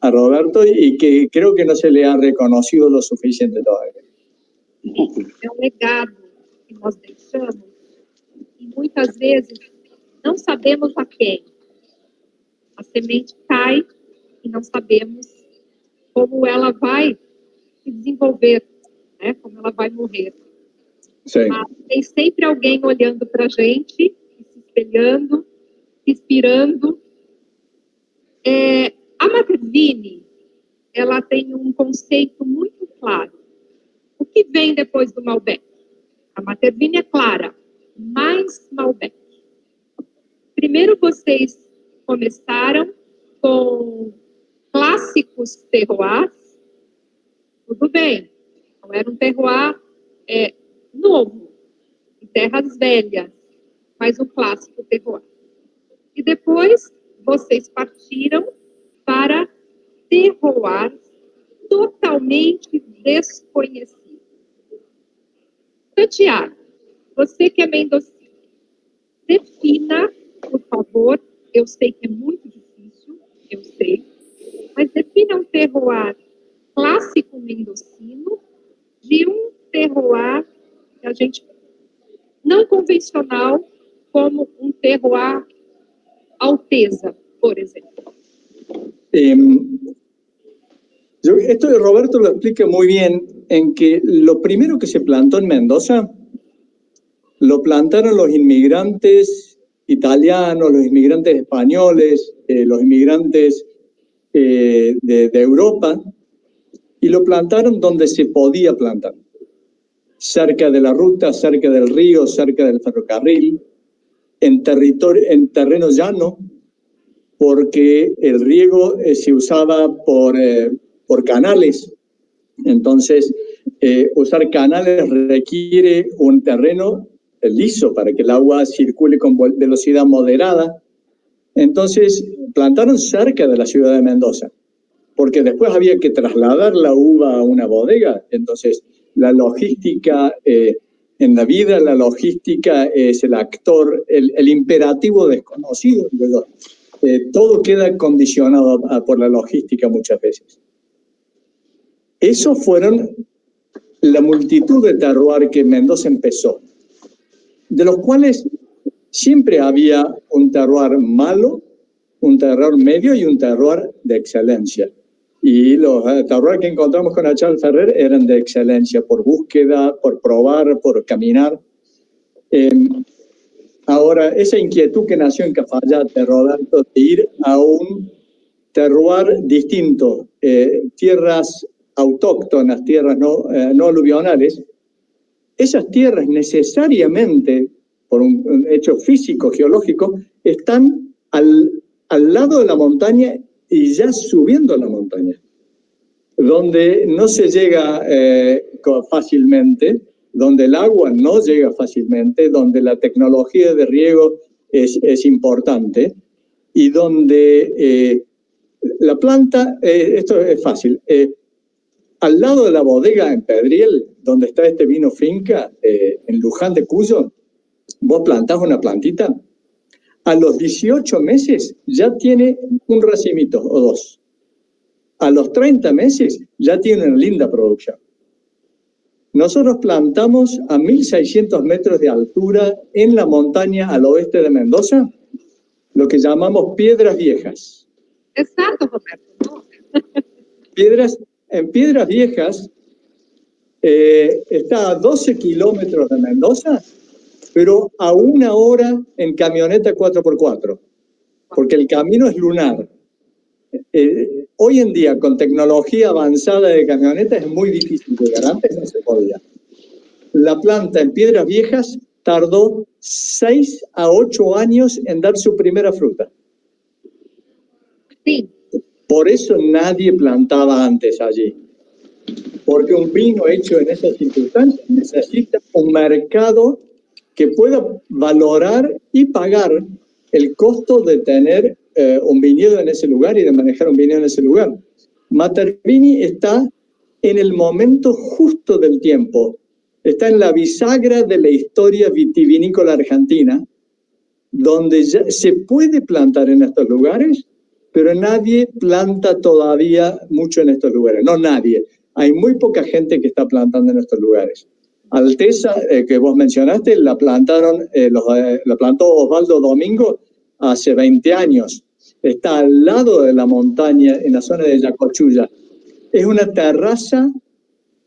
a Roberto y que creo que no se le ha reconocido lo suficiente todavía. É um legado que nós deixamos e muitas vezes não sabemos a quem. A semente cai e não sabemos como ela vai se desenvolver, né? Como ela vai morrer. Sí. Mas tem sempre alguém olhando para a gente, se espelhando, se inspirando. A Mater Vini, ela tem um conceito muito claro. O que vem depois do Malbec? A Mater Vini é clara, mais Malbec. Primeiro vocês começaram com clássicos terroirs, tudo bem, não era um terroir novo, em terras velhas, mas um clássico terroir. E depois vocês partiram para terroirs totalmente desconhecidos. Santiago, você que é mendocino, defina, por favor, eu sei que é muito difícil, eu sei, mas defina um terroir clássico mendocino de um terroir que a gente não convencional, como um terroir Alteza, por ejemplo. Esto de Roberto lo explica muy bien en que lo primero que se plantó en Mendoza lo plantaron los inmigrantes italianos, los inmigrantes españoles, los inmigrantes de Europa, y lo plantaron donde se podía plantar, cerca de la ruta, cerca del río, cerca del ferrocarril, en terreno llano, porque el riego se usaba por canales. Entonces, usar canales requiere un terreno liso para que el agua circule con velocidad moderada. Entonces, plantaron cerca de la ciudad de Mendoza, porque después había que trasladar la uva a una bodega. Entonces, la logística en la vida, la logística es el actor, el imperativo desconocido. Todo queda condicionado por la logística muchas veces. Esos fueron la multitud de terroir que Mendoza empezó, de los cuales siempre había un terroir malo, un terroir medio y un terroir de excelencia. Y los terroir que encontramos con Achal Ferrer eran de excelencia, por búsqueda, por probar, por caminar. Ahora, esa inquietud que nació en Cafayate, Roberto, de ir a un terroir distinto, tierras autóctonas, tierras no aluvionales, esas tierras necesariamente, por un hecho físico, geológico, están al lado de la montaña y ya subiendo la montaña, donde no se llega fácilmente, donde el agua no llega fácilmente, donde la tecnología de riego es importante y donde la planta, esto es fácil, al lado de la bodega en Pedriel, donde está este vino finca, en Luján de Cuyo, vos plantás una plantita, a los 18 meses ya tiene un racimito o dos. A los 30 meses ya tiene una linda producción. Nosotros plantamos a 1.600 metros de altura en la montaña al oeste de Mendoza, lo que llamamos piedras viejas. Exacto, Roberto. En Piedras Viejas está a 12 kilómetros de Mendoza, pero a 1 hora en camioneta 4x4, porque el camino es lunar. Hoy en día, con tecnología avanzada de camioneta, es muy difícil llegar. Antes no se podía. La planta en Piedras Viejas tardó 6 a 8 años en dar su primera fruta. Sí. Por eso nadie plantaba antes allí. Porque un vino hecho en esas circunstancias necesita un mercado que pueda valorar y pagar el costo de tener un viñedo en ese lugar y de manejar un viñedo en ese lugar. Mater Vini está en el momento justo del tiempo, está en la bisagra de la historia vitivinícola argentina, donde ya se puede plantar en estos lugares, pero nadie planta todavía mucho en estos lugares. No nadie. Hay muy poca gente que está plantando en estos lugares. Alteza, que vos mencionaste, la plantó Osvaldo Domingo hace 20 años. está al lado de la montaña, en la zona de Yacochulla. Es una terraza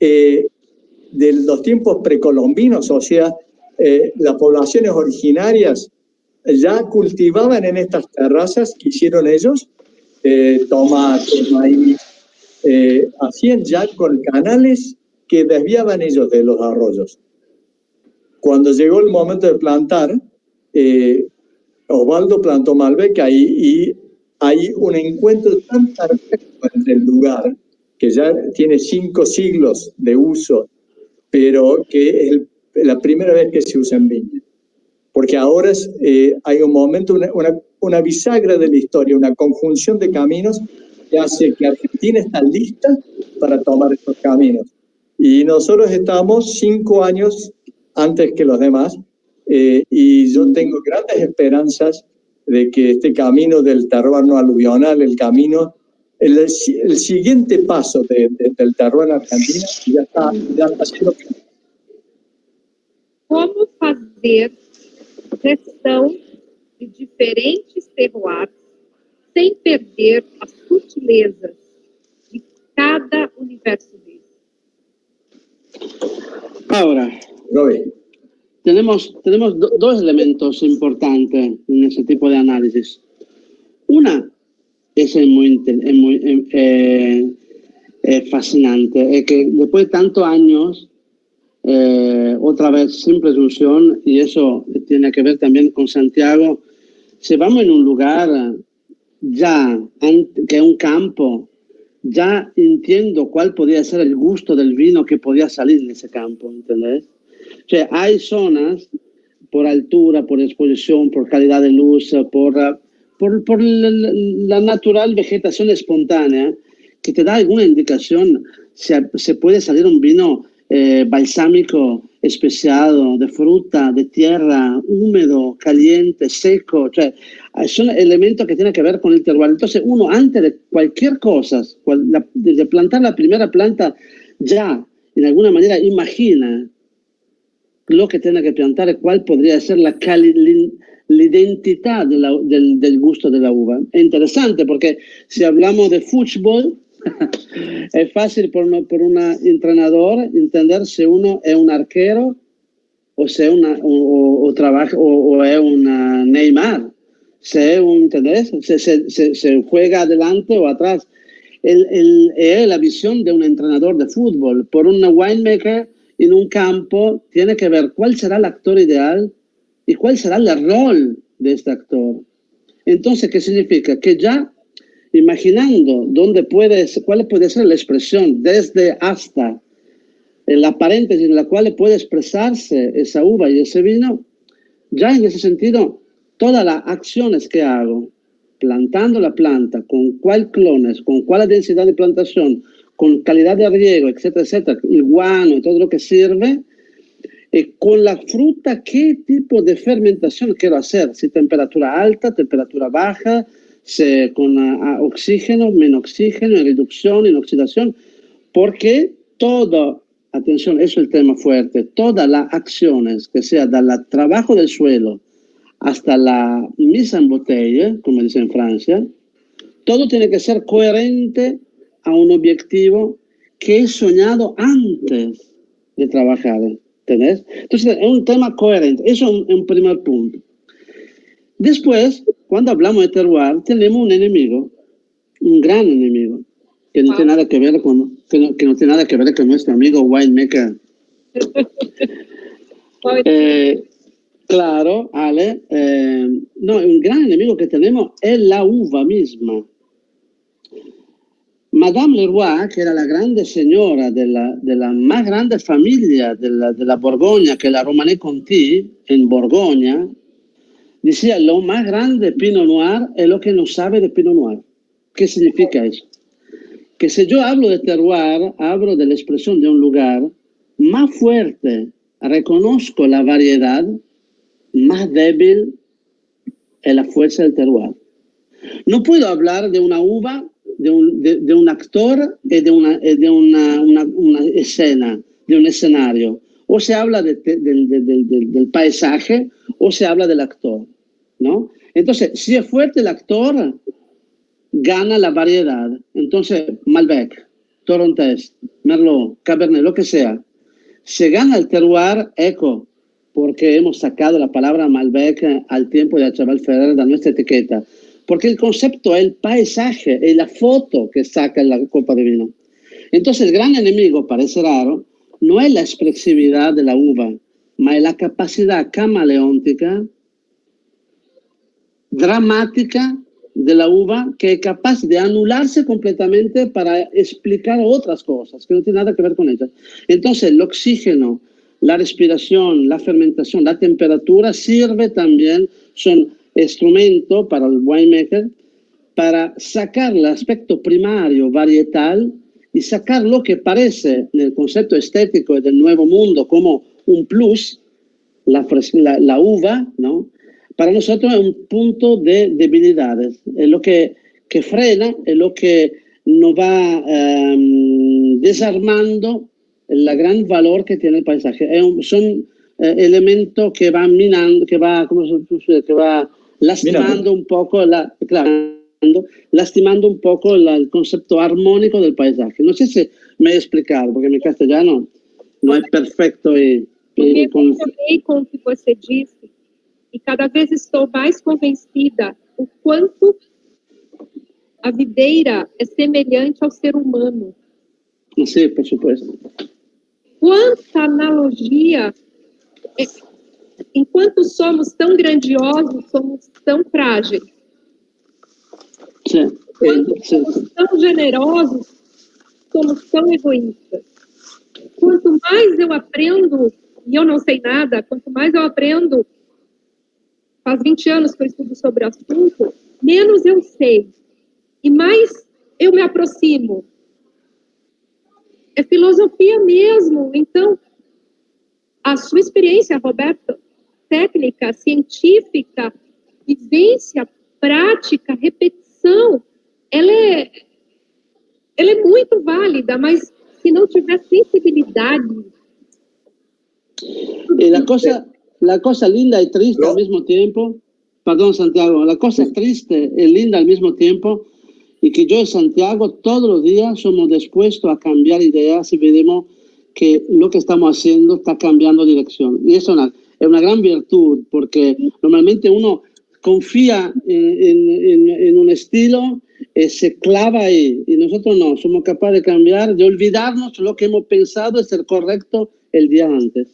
de los tiempos precolombinos, o sea, las poblaciones originarias ya cultivaban en estas terrazas que hicieron ellos, tomate, maíz, hacían ya con canales que desviaban ellos de los arroyos. Cuando llegó el momento de plantar, Osvaldo plantó Malbec ahí y hay un encuentro tan perfecto entre el lugar, que ya tiene 5 siglos de uso, pero que es la primera vez que se usa en viña. Porque ahora hay un momento, una bisagra de la historia, una conjunción de caminos que hace que Argentina está lista para tomar estos caminos. Y nosotros estamos 5 años antes que los demás, y yo tengo grandes esperanzas de que este camino del terroir no aluvional, el siguiente paso del terroir argentino, ya está siendo. Como fazer gestão de diferentes terroirs sem perder as sutilezas de cada universo deles? Ahora, tenemos dos elementos importantes en ese tipo de análisis. Una es muy fascinante, es que después de tantos años, otra vez sin presunción, y eso tiene que ver también con Santiago, si vamos en un lugar ya que es un campo, ya entiendo cuál podría ser el gusto del vino que podía salir de ese campo, ¿entendés? O sea, hay zonas por altura, por exposición, por calidad de luz, por la natural vegetación espontánea, que te da alguna indicación se puede salir un vino balsámico, especiado, de fruta, de tierra, húmedo, caliente, seco. O sea, son elementos que tienen que ver con el terroir. Entonces, uno, antes de cualquier cosa, desde plantar la primera planta, ya, de alguna manera, imagina lo que tiene que plantar y cuál podría ser la identidad del gusto de la uva. Es interesante porque si hablamos de fútbol, es fácil por un entrenador entender si uno es un arquero o si trabaja o es un Neymar. Si es ¿entendés? Se juega adelante o atrás. Es la visión de un entrenador de fútbol. Por un winemaker en un campo tiene que ver cuál será el actor ideal y cuál será el rol de este actor. Entonces, ¿qué significa? Que ya imaginando cuál puede ser la expresión desde hasta la paréntesis en la cual puede expresarse esa uva y ese vino, ya en ese sentido, todas las acciones que hago, plantando la planta, con cuál clones, con cuál densidad de plantación, con calidad de riego, etcétera, etcétera, el guano y todo lo que sirve, con la fruta, qué tipo de fermentación quiero hacer, si temperatura alta, temperatura baja, con oxígeno, menos oxígeno, en reducción, en oxidación, porque atención, eso es el tema fuerte, todas las acciones, que sea del trabajo del suelo hasta la mise en botella, como dice en Francia, todo tiene que ser coherente a un objetivo que he soñado antes de trabajar, ¿entendés? Entonces, es un tema coherente, eso es un primer punto. Después, cuando hablamos de terroir, tenemos un enemigo, un gran enemigo, que no tiene nada que ver con, que no tiene nada que ver con nuestro amigo winemaker. Claro, Ale. No, un gran enemigo que tenemos es la uva misma. Madame Leroy, que era la grande señora de la más grande familia de la Borgoña, que es la Romanée Conti, en Borgoña, decía, lo más grande de Pinot Noir es lo que no sabe de Pinot Noir. ¿Qué significa eso? Que si yo hablo de terroir, hablo de la expresión de un lugar, más fuerte reconozco la variedad, más débil es la fuerza del terroir. No puedo hablar de una uva, de un actor y de una escena, de un escenario. O se habla del paisaje o se habla del actor, ¿no? Entonces, si es fuerte el actor, gana la variedad. Entonces, Malbec, Torrontés, Merlot, Cabernet, lo que sea, se gana el terroir eco, porque hemos sacado la palabra Malbec al tiempo de Chaval Ferrer de nuestra etiqueta. Porque el concepto es el paisaje, es la foto que saca en la copa de vino. Entonces, el gran enemigo, parece raro, no es la expresividad de la uva, ma es la capacidad camaleóntica, dramática de la uva, que es capaz de anularse completamente para explicar otras cosas que no tienen nada que ver con ella. Entonces, el oxígeno, la respiración, la fermentación, la temperatura sirve también, son instrumentos para el winemaker para sacar el aspecto primario, varietal, y sacar lo que parece en el concepto estético del nuevo mundo como un plus, la uva, ¿no? Para nosotros es un punto de debilidades, es lo que frena, es lo que nos va desarmando el gran valor que tiene el paisaje. Son elementos que van minando, que va lastimando un poco, lastimando un poco el concepto armónico del paisaje. No sé si me he explicado, porque mi castellano no es perfecto. Eu me emocionei com o que você disse e cada vez estou mais convencida o quanto a videira é semelhante ao ser humano. Sí, por supuesto. Quanta analogia! Enquanto somos tão grandiosos, somos tão frágeis. Sí. Quando somos tão generosos, somos tão egoístas. Quanto mais eu aprendo, e eu não sei nada, quanto mais eu aprendo, faz 20 anos que eu estudo sobre o assunto, menos eu sei. E mais eu me aproximo. É filosofia mesmo. Então, a sua experiência, Roberto, técnica, científica, vivência, prática, repetição, ela é muito válida, mas se não tiver sensibilidade... Y la cosa linda y triste al mismo tiempo, perdón Santiago, la cosa triste y linda al mismo tiempo, y que yo en Santiago todos los días somos dispuestos a cambiar ideas y veremos que lo que estamos haciendo está cambiando dirección. Y eso es una gran virtud, porque normalmente uno confía en un estilo, se clava ahí, y nosotros no, somos capaces de cambiar, de olvidarnos lo que hemos pensado es ser correcto el día antes.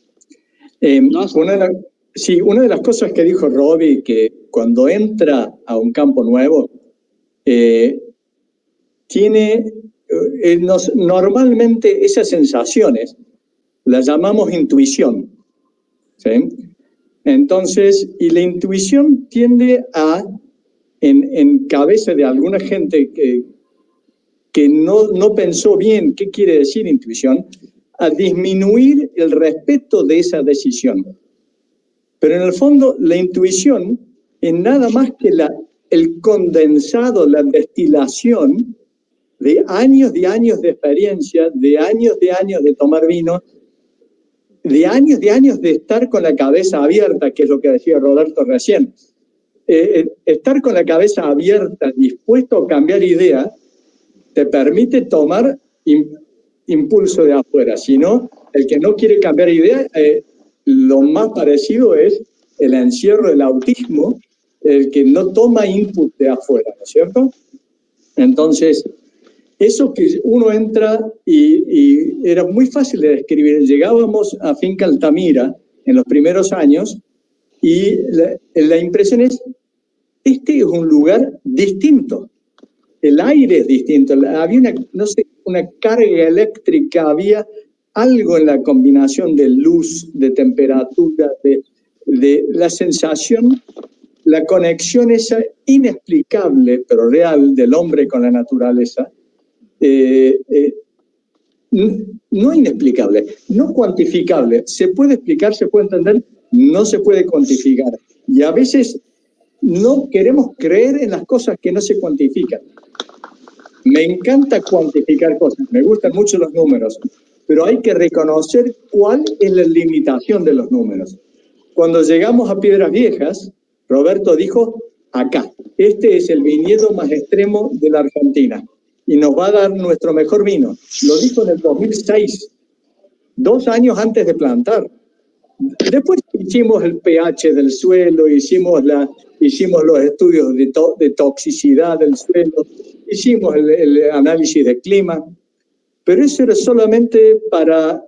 Una de las cosas que dijo Robbie, que cuando entra a un campo nuevo, tiene normalmente esas sensaciones las llamamos intuición, ¿sí? Entonces, y la intuición tiende a, en cabeza de alguna gente que no pensó bien qué quiere decir intuición, a disminuir el respeto de esa decisión. Pero en el fondo, la intuición es nada más que el condensado, la destilación de años de experiencia, de años de tomar vino, de años de estar con la cabeza abierta, que es lo que decía Roberto recién. Estar con la cabeza abierta, dispuesto a cambiar idea, te permite tomar impulso de afuera. Si no, el que no quiere cambiar idea, lo más parecido es el encierro del autismo, el que no toma input de afuera, ¿no es cierto? Entonces, eso que uno entra y era muy fácil de describir. Llegábamos a Finca Altamira en los primeros años y la impresión es, este es un lugar distinto. El aire es distinto. Había una carga eléctrica, había algo en la combinación de luz, de temperatura, de la sensación, la conexión esa inexplicable, pero real, del hombre con la naturaleza. No inexplicable, no cuantificable. Se puede explicar, se puede entender, no se puede cuantificar. Y a veces no queremos creer en las cosas que no se cuantifican. Me encanta cuantificar cosas, me gustan mucho los números, pero hay que reconocer cuál es la limitación de los números. Cuando llegamos a Piedras Viejas, Roberto dijo, acá. Este es el viñedo más extremo de la Argentina y nos va a dar nuestro mejor vino. Lo dijo en el 2006, 2 años antes de plantar. Después hicimos el pH del suelo, hicimos los estudios de toxicidad del suelo, hicimos el análisis de clima, pero eso era solamente para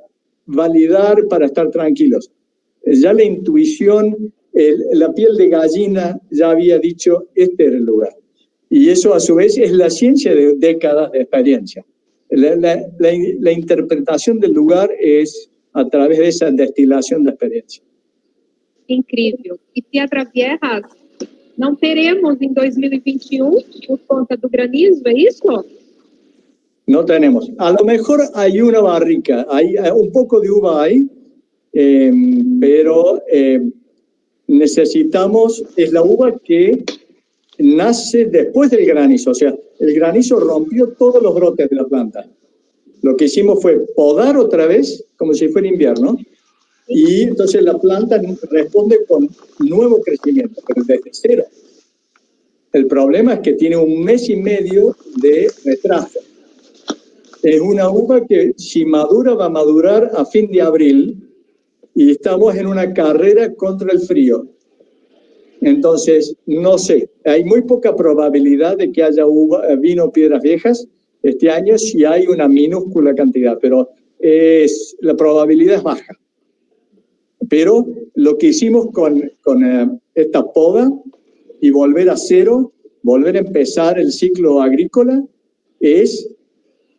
validar, para estar tranquilos. Ya la intuición, la piel de gallina ya había dicho, este era el lugar. Y eso a su vez es la ciencia de décadas de experiencia. La interpretación del lugar es a través de esa destilación de experiencia. Incrível. E Piedras Viejas não teremos em 2021 por conta do granizo, é isso? No tenemos. A lo mejor hay una barrica, hay un poco de uva ahí, pero necesitamos, es la uva que nace después del granizo, o sea, el granizo rompió todos los brotes de la planta. Lo que hicimos fue podar otra vez, como si fuera invierno, y entonces la planta responde con nuevo crecimiento, pero desde cero. El problema es que tiene 1 mes y medio de retraso. Es una uva que si madura va a madurar a fin de abril y estamos en una carrera contra el frío. Entonces, no sé, hay muy poca probabilidad de que haya vino Piedras Viejas este año si hay una minúscula cantidad, pero la probabilidad es baja. Pero lo que hicimos con esta poda y volver a cero, volver a empezar el ciclo agrícola, es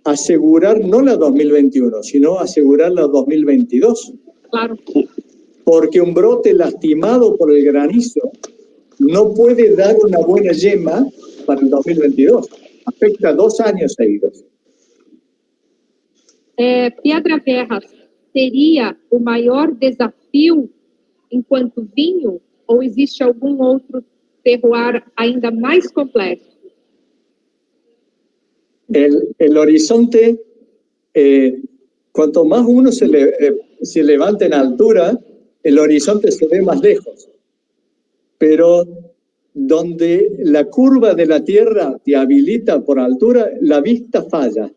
asegurar no la 2021, sino asegurar la 2022. Claro. Porque un brote lastimado por el granizo no puede dar una buena yema para el 2022. Afecta 2 años seguidos. Piedras Viejas seria o maior desafio enquanto vinho ou existe algum outro terroir ainda mais complexo? El horizonte, cuanto más uno se levanta en altura, el horizonte se ve más lejos. Pero donde la curva de la Tierra te habilita por altura, la vista falla.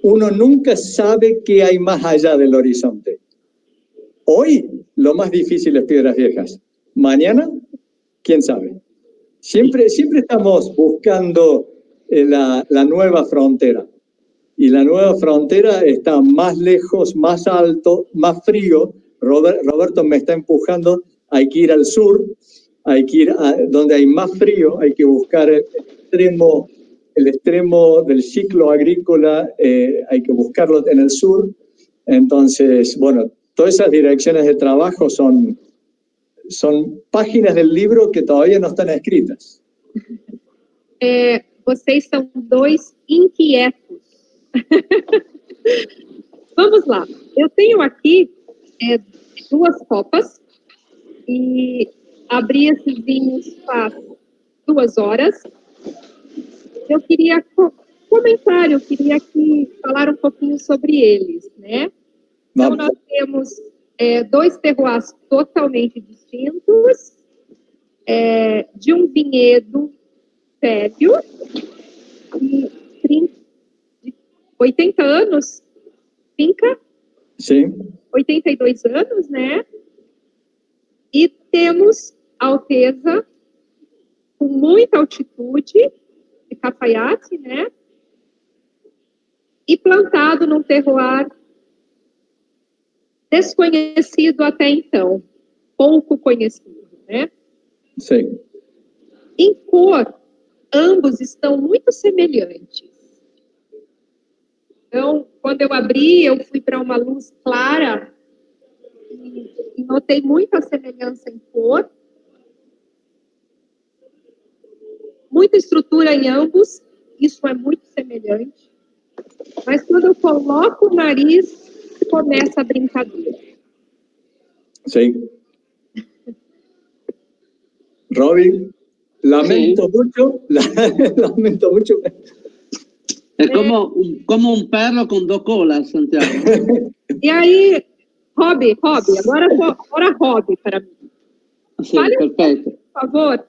Uno nunca sabe qué hay más allá del horizonte. Hoy lo más difícil es Piedras Viejas. Mañana, quién sabe. Siempre estamos buscando la nueva frontera. Y la nueva frontera está más lejos, más alto, más frío. Roberto me está empujando. Hay que ir al sur. Hay que ir a donde hay más frío, hay que buscar el extremo del ciclo agrícola, hay que buscarlo en el sur. Entonces, bueno, todas esas direcciones de trabajo son páginas del libro que todavía no están escritas. Vocês são 2 inquietos. Vamos lá. Eu tenho aqui 2 copas e abri esses vinhos faz 2 horas. Eu queria comentar, eu queria aqui falar um pouquinho sobre eles, né? Então, nós temos 2 terroirs totalmente distintos, de um vinhedo velho, de 80 anos, finca? Sim. 82 anos, né? E temos Alteza, com muita altitude, de Cafaiate, né? E plantado num terroir desconhecido até então, pouco conhecido, né? Sim. Em cor, ambos estão muito semelhantes. Então, quando eu abri, eu fui para uma luz clara e notei muita semelhança em cor. Muita estrutura em ambos, isso é muito semelhante. Mas quando eu coloco o nariz, começa a brincadeira. Sim. Robin, lamento mucho. Es como un perro con 2 colas, Santiago. E aí, Rob, agora Rob para mim. Sí, Fale, perfecto. por favor,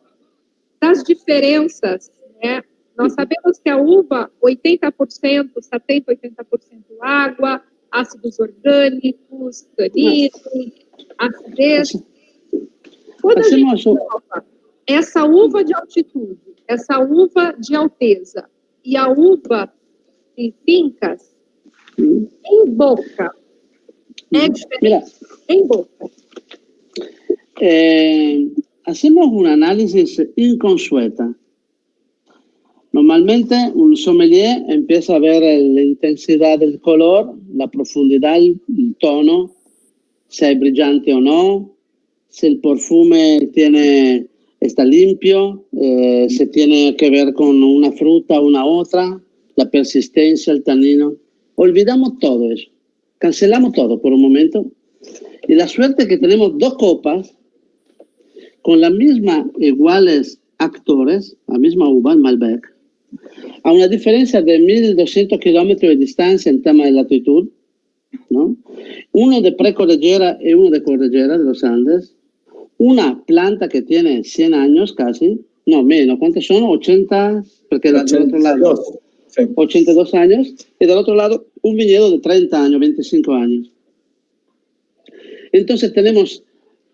das diferenças, né? Nós sabemos que a uva, 80%, 70%, 80% água, ácidos orgânicos, taninos, acidez. Quando a gente prova essa uva de altitude, essa uva de alteza e a uva de fincas, em boca, é diferente. Mira, em boca. Hacemos un análisis inconsueta. Normalmente un sommelier empieza a ver la intensidad del color, la profundidad, el tono, si hay brillante o no, si el perfume está limpio, si tiene que ver con una fruta o una otra, la persistencia, el tanino. Olvidamos todo eso. Cancelamos todo por un momento. Y la suerte es que tenemos dos copas con la misma, iguales actores, la misma uva, el Malbec, a una diferencia de 1.200 kilómetros de distancia en tema de latitud, ¿no? Uno de precordillera y uno de cordillera de los Andes, una planta que tiene 100 años casi, no menos, ¿cuántos son? 80, porque del otro lado, sí. 82 años, y del otro lado un viñedo de 30 años, 25 años. Entonces tenemos,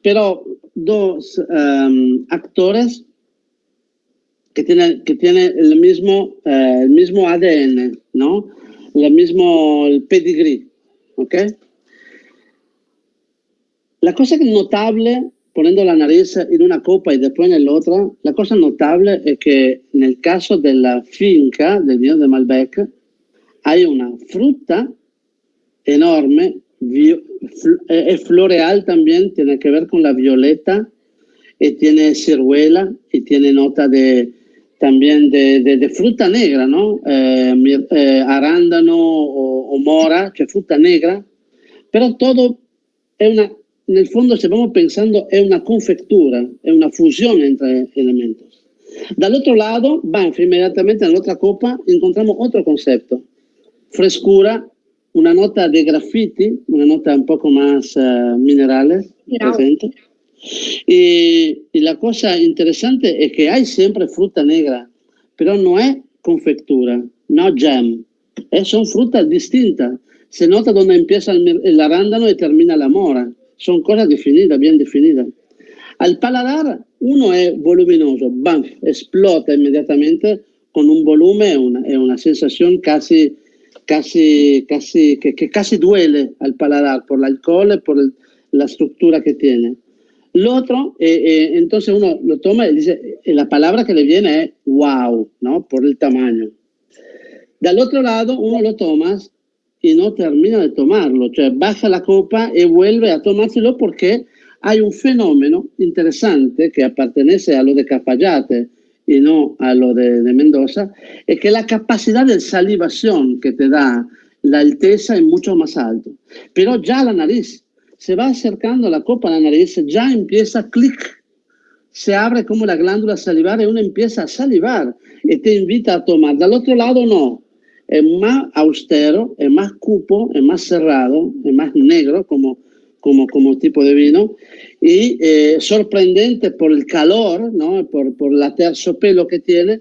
pero dos actores que tienen el mismo ADN, ¿no? El pedigrí, ¿ok? La cosa que es notable, poniendo la nariz en una copa y después en la otra, la cosa notable es que en el caso de la finca del vino de Malbec, hay una fruta enorme, es floreal también, tiene que ver con la violeta, y tiene ciruela y tiene nota también de fruta negra, ¿no? Arándano o mora, que es fruta negra, pero todo es en el fondo, si vamos pensando, es una confectura, es una fusión entre elementos. Del otro lado, inmediatamente en la otra copa, encontramos otro concepto, frescura, una nota de graffiti, una nota un poco más minerales presente. Y la cosa interesante es que hay siempre fruta negra, pero no es confectura, no jam, son frutas distintas. Se nota donde empieza el arándano y termina la mora. Son cosas definidas, bien definidas. Al paladar, uno es voluminoso, explota inmediatamente con un volumen, es una sensación que casi duele al paladar por el alcohol y por la estructura que tiene. Lo otro, entonces uno lo toma y dice, la palabra que le viene es wow, ¿no? Por el tamaño. Del otro lado, uno lo toma y no termina de tomarlo, o sea, baja la copa y vuelve a tomárselo porque hay un fenómeno interesante que pertenece a lo de Cafayate y no a lo de Mendoza, es que la capacidad de salivación que te da la alteza es mucho más alto. Pero ya la nariz se va acercando la copa a la nariz, ya empieza clic, se abre como la glándula salivar y uno empieza a salivar y te invita a tomar. Del otro lado no, es más austero, es más cupo, es más cerrado, es más negro como tipo de vino y sorprendente por el calor, ¿no? por la terciopelo que tiene,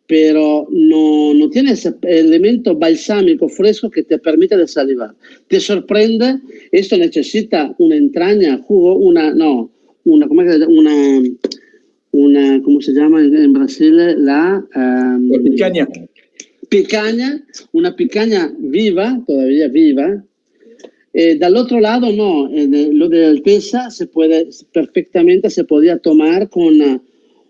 pero no tiene ese elemento balsámico fresco que te permite de salivar. Te sorprende, esto necesita una entraña, jugo, ¿cómo se llama en Brasil? La picaña. Picaña, una picaña viva, todavía viva. Del otro lado, no, lo de alteza perfectamente se podía tomar con,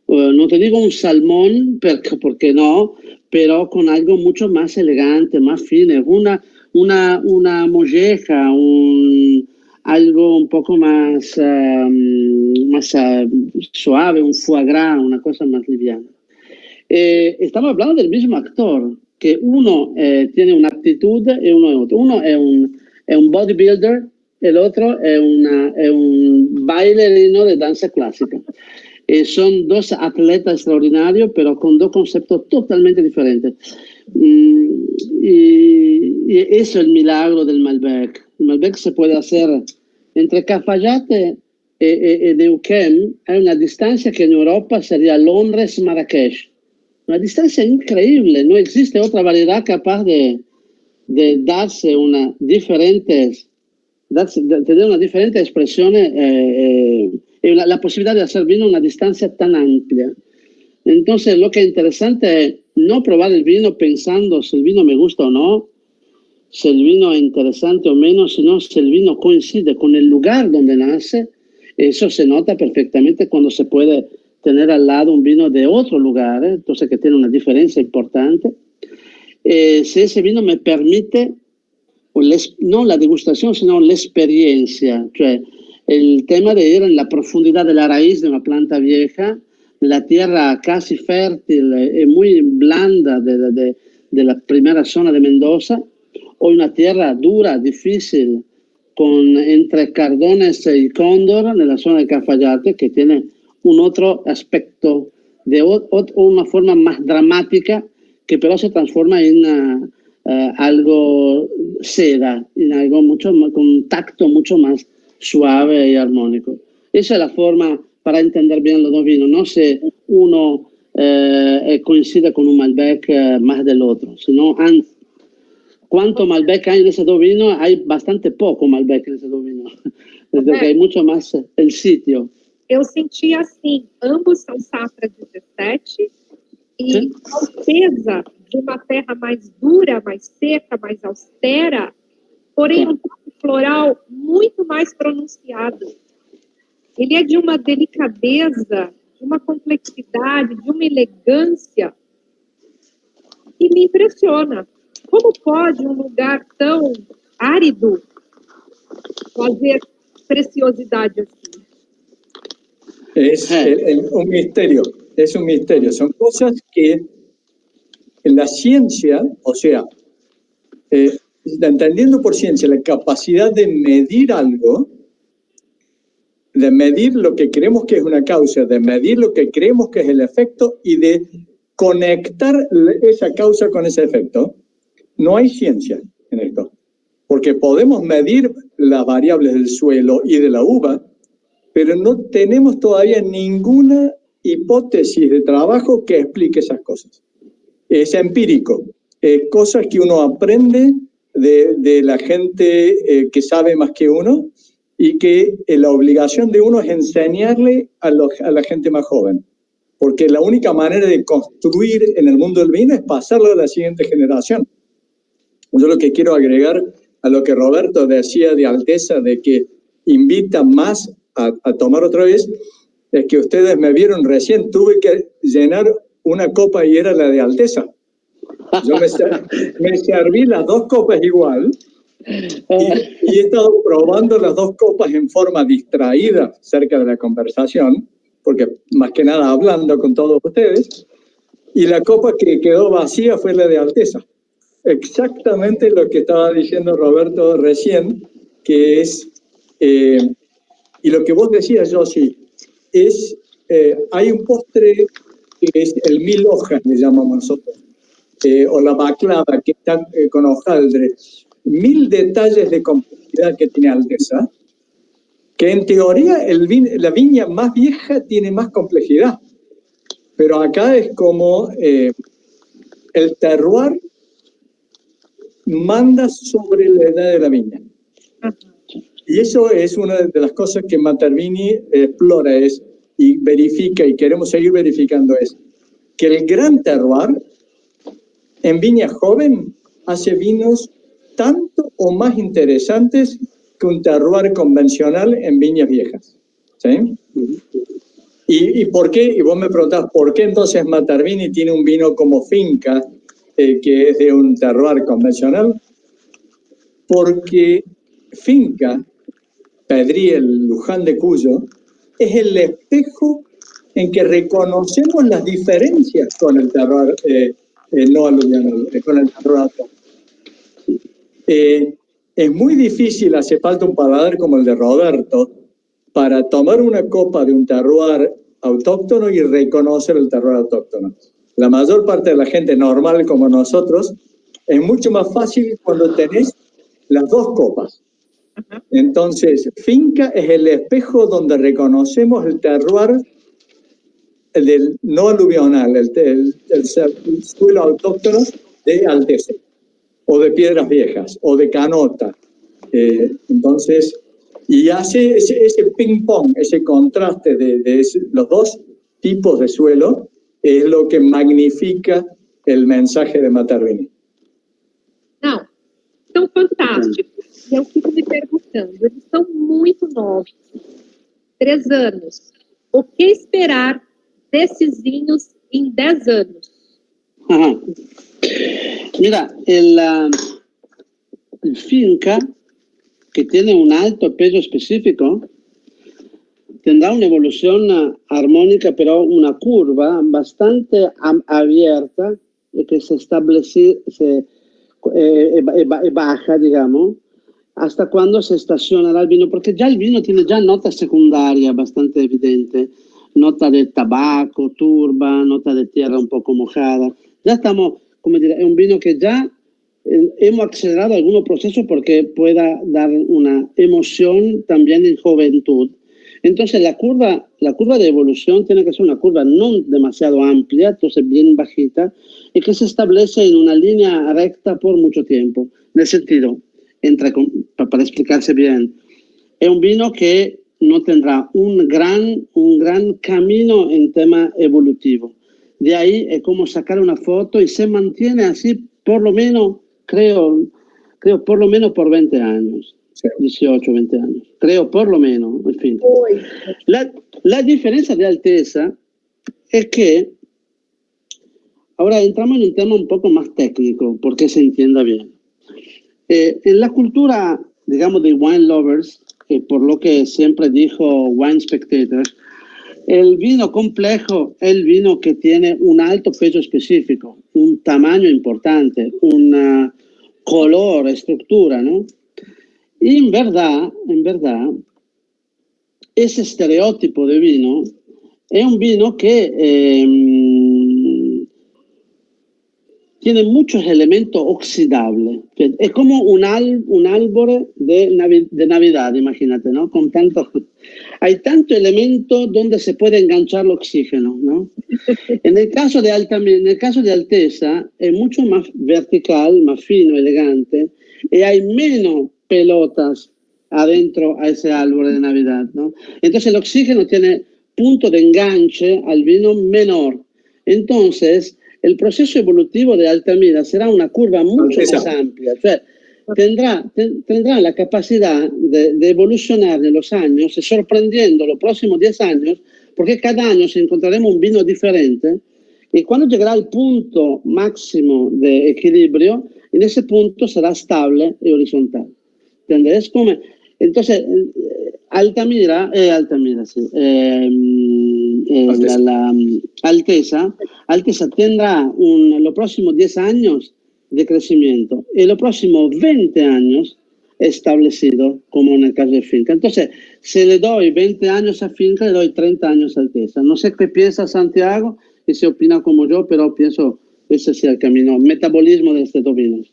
no te digo un salmón, porque no, pero con algo mucho más elegante, más fino, una molleja, algo un poco más suave, un foie gras, una cosa más liviana. Estamos hablando del mismo actor, que uno tiene una actitud y uno es otro. Uno es un bodybuilder, el otro es un bailarino de danza clásica. Son dos atletas extraordinarios, pero con dos conceptos totalmente diferentes. Y eso es el milagro del Malbec. El Malbec se puede hacer entre Cafayate Neuquén hay una distancia que en Europa sería Londres-Marrakech. Una distancia increíble, no existe otra variedad capaz de darse tener unas diferentes expresiones, la posibilidad de hacer vino a una distancia tan amplia. Entonces, lo que es interesante es no probar el vino pensando si el vino me gusta o no, si el vino es interesante o menos, sino si el vino coincide con el lugar donde nace. Eso se nota perfectamente cuando se puede tener al lado un vino de otro lugar, entonces que tiene una diferencia importante. Si ese vino me permite, no la degustación, sino la experiencia, cioè el tema de ir en la profundidad de la raíz de una planta vieja, la tierra casi fértil y muy blanda de la primera zona de Mendoza, o una tierra dura, difícil, entre Cardones y Cóndor, en la zona de Cafayate, que tiene un otro aspecto, una forma más dramática, que pero se transforma en algo seda, en algo con un tacto mucho más suave y armónico. Esa es la forma para entender bien los dos vinos. No si uno coincide con un Malbec más del otro, sino cuánto Malbec hay en esos dos vinos. Hay bastante poco Malbec en esos dos vinos. Porque hay mucho más el sitio. Eu senti assim, ambos são safra 17 e a alteza de uma terra mais dura, mais seca, mais austera, porém um toque floral muito mais pronunciado. Ele é de uma delicadeza, de uma complexidade, de uma elegância que me impressiona. Como pode um lugar tão árido fazer preciosidade assim? Es un misterio, Son cosas que en la ciencia, o sea, entendiendo por ciencia la capacidad de medir algo, de medir lo que creemos que es una causa, de medir lo que creemos que es el efecto y de conectar esa causa con ese efecto, no hay ciencia en esto. Porque podemos medir las variables del suelo y de la uva, pero no tenemos todavía ninguna hipótesis de trabajo que explique esas cosas. Es empírico, cosas que uno aprende de la gente que sabe más que uno y que la obligación de uno es enseñarle a la gente más joven. Porque la única manera de construir en el mundo del vino es pasarlo a la siguiente generación. Yo lo que quiero agregar a lo que Roberto decía de Alteza, de que invita más a tomar otra vez, es que ustedes me vieron recién, tuve que llenar una copa y era la de Alteza. Yo me serví las dos copas igual y he estado probando las dos copas en forma distraída cerca de la conversación, porque más que nada hablando con todos ustedes, y la copa que quedó vacía fue la de Alteza. Exactamente lo que estaba diciendo Roberto recién, que es... y lo que vos decías, Josie, es, hay un postre que es el 1000 hojas, le llamamos nosotros, o la baklava, que está con hojaldre. 1000 detalles de complejidad que tiene Alteza, que en teoría la viña más vieja tiene más complejidad, pero acá es como el terroir manda sobre la edad de la viña. Y eso es una de las cosas que Matervini explora y verifica, y queremos seguir verificando, es que el gran terroir en viña joven hace vinos tanto o más interesantes que un terroir convencional en viñas viejas. ¿Sí? ¿Y por qué? Y vos me preguntás, ¿por qué entonces Matervini tiene un vino como Finca, que es de un terroir convencional? Porque Finca, Pedriel, Luján de Cuyo, es el espejo en que reconocemos las diferencias con el terroir no aluvial, con el terroir autóctono. Es muy difícil, hace falta un paladar como el de Roberto, para tomar una copa de un terroir autóctono y reconocer el terroir autóctono. La mayor parte de la gente normal como nosotros, es mucho más fácil cuando tenés las dos copas. Entonces, finca es el espejo donde reconocemos el terroir del no aluvional, el suelo autóctono de Alteza, o de Piedras Viejas, o de Canota. Entonces, y hace ese ping-pong, esse contraste de los dos tipos de suelo, es lo que magnifica el mensaje de Matarvini. Não, são fantásticos. E eu fico me perguntando, eles são muito novos, 3 anos. O que esperar desses vinhos em 10 anos? Ajá. Mira, el finca, que tiene un alto peso específico, tendrá una evolución armónica, pero una curva bastante abierta y que se establece, baja, digamos, hasta cuando se estacionará el vino, porque ya el vino tiene ya nota secundaria bastante evidente, nota de tabaco, turba, nota de tierra un poco mojada. Ya estamos, como diré, es un vino que ya hemos acelerado algunos procesos porque pueda dar una emoción también en juventud. Entonces la curva de evolución tiene que ser una curva no demasiado amplia, entonces bien bajita, y que se establece en una línea recta por mucho tiempo. En el sentido, para explicarse bien, es un vino que no tendrá un gran camino en tema evolutivo. De ahí es como sacar una foto y se mantiene así por lo menos, creo por lo menos por 20 años. 18, 20 años. Creo, por lo menos, en fin. La diferencia de Alteza es que ahora entramos en un tema un poco más técnico, porque se entienda bien. En la cultura, digamos, de wine lovers, por lo que siempre dijo Wine Spectators, el vino complejo es el vino que tiene un alto peso específico, un tamaño importante, un color, estructura, ¿no? Y en verdad, ese estereotipo de vino es un vino que tiene muchos elementos oxidables. Es como un árbol de Navidad, imagínate, ¿no? Con tantos, hay tantos elementos donde se puede enganchar el oxígeno, ¿no? En el caso de Alteza es mucho más vertical, más fino, elegante, y hay menos pelotas adentro a ese árbol de Navidad, ¿no? Entonces el oxígeno tiene punto de enganche al vino menor. Entonces el proceso evolutivo de Altamira será una curva mucho más amplia, o sea, tendrá la capacidad de evolucionar en los años, sorprendiendo los próximos 10 años, porque cada año se encontraremos un vino diferente, y cuando llegará al punto máximo de equilibrio, en ese punto será estable y horizontal. ¿Entendés? Entonces, Alteza tendrá los próximos 10 años de crecimiento y los próximos 20 años establecido, como en el caso de finca. Entonces, si le doy 20 años a finca, le doy 30 años a Alteza. No sé qué piensa Santiago y si opina como yo, pero pienso ese sea el camino, metabolismo de estos dos vinos.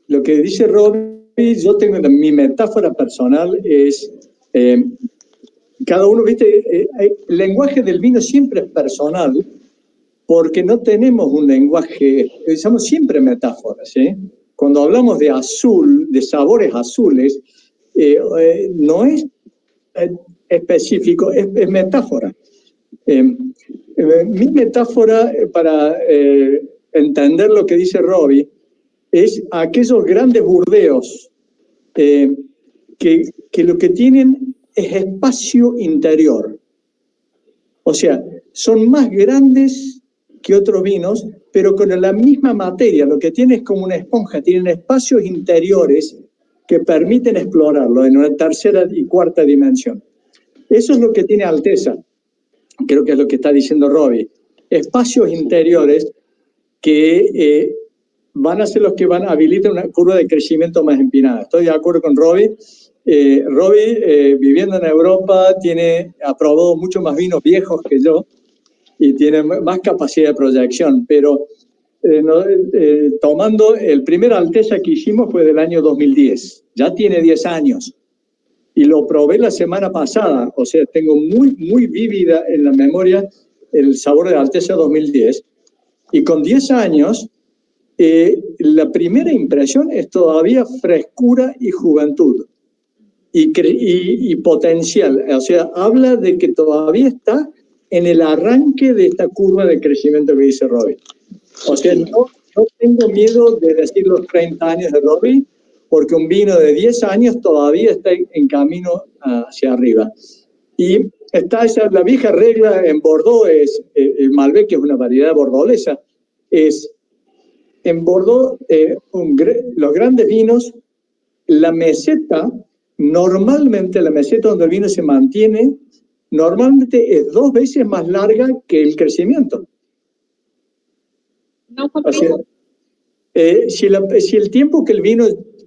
Lo que dice Robbie, yo tengo mi metáfora personal, es cada uno, viste, el lenguaje del vino siempre es personal, porque no tenemos un lenguaje, usamos siempre metáforas, ¿eh? Cuando hablamos de azul, de sabores azules, no es específico, es metáfora. Mi metáfora para entender lo que dice Robbie es aquellos grandes burdeos que lo que tienen es espacio interior. O sea, son más grandes que otros vinos, pero con la misma materia. Lo que tiene es como una esponja, tienen espacios interiores que permiten explorarlo en una tercera y cuarta dimensión. Eso es lo que tiene Alteza. Creo que es lo que está diciendo Robbie. Espacios interiores que van a ser los que habilitan una curva de crecimiento más empinada. Estoy de acuerdo con Robbie. Robbie, viviendo en Europa, ha probado mucho más vinos viejos que yo y tiene más capacidad de proyección, pero tomando el primer Alteza que hicimos fue del año 2010, ya tiene 10 años. Y lo probé la semana pasada, o sea, tengo muy vívida en la memoria el sabor de Alteza 2010. Y con 10 años, la primera impresión es todavía frescura y juventud y potencial. O sea, habla de que todavía está en el arranque de esta curva de crecimiento que dice Robbie. O sea, no tengo miedo de decir los 30 años de Robbie, porque un vino de 10 años todavía está en camino hacia arriba. Y está la vieja regla en Bordeaux, el Malbec, que es una variedad bordolesa, es en Bordeaux, los grandes vinos, la meseta, normalmente la meseta donde el vino se mantiene, normalmente es 2 veces más larga que el crecimiento. Não O sea, compreendo. si el tiempo que el vino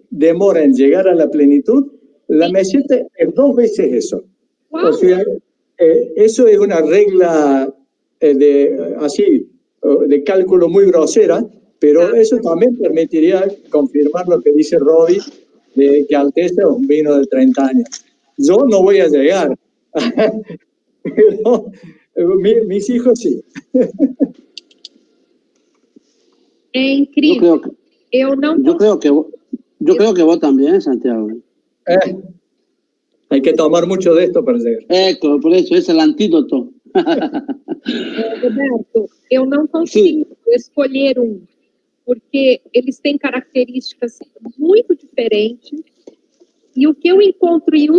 demora en llegar a la plenitud, la meseta es 2 veces eso. O sea, eso es una regla de cálculo muy grosera, pero eso también permitiría confirmar lo que dice Robbie, de que Alteza es un vino de 30 años. Yo no voy a llegar, pero mis hijos sí. É incrível. Eu creo que vos también, Santiago. Hay que tomar mucho de esto para llegar. Por eso es el antídoto. Roberto, eu não consigo escolher porque eles têm características muito diferentes, e o que eu encontro em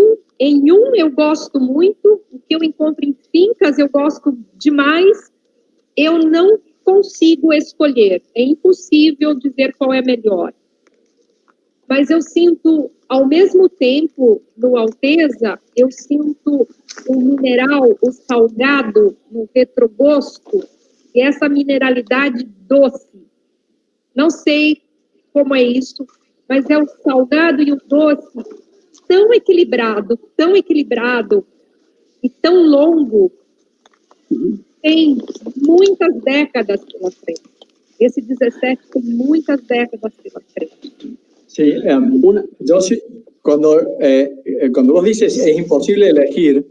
um eu gosto muito, o que eu encontro em fincas eu gosto demais. Eu não consigo escolher, é impossível dizer qual é melhor. Mas eu sinto, ao mesmo tempo, no Alteza, eu sinto o mineral, o salgado, no retrogosto, e essa mineralidade doce. Não sei como é isso, mas é o salgado e o doce tão equilibrado e tão longo. Tem muitas décadas pela frente. Esse 17 tem muitas décadas pela frente. Sí, cuando vos dices es imposible elegir,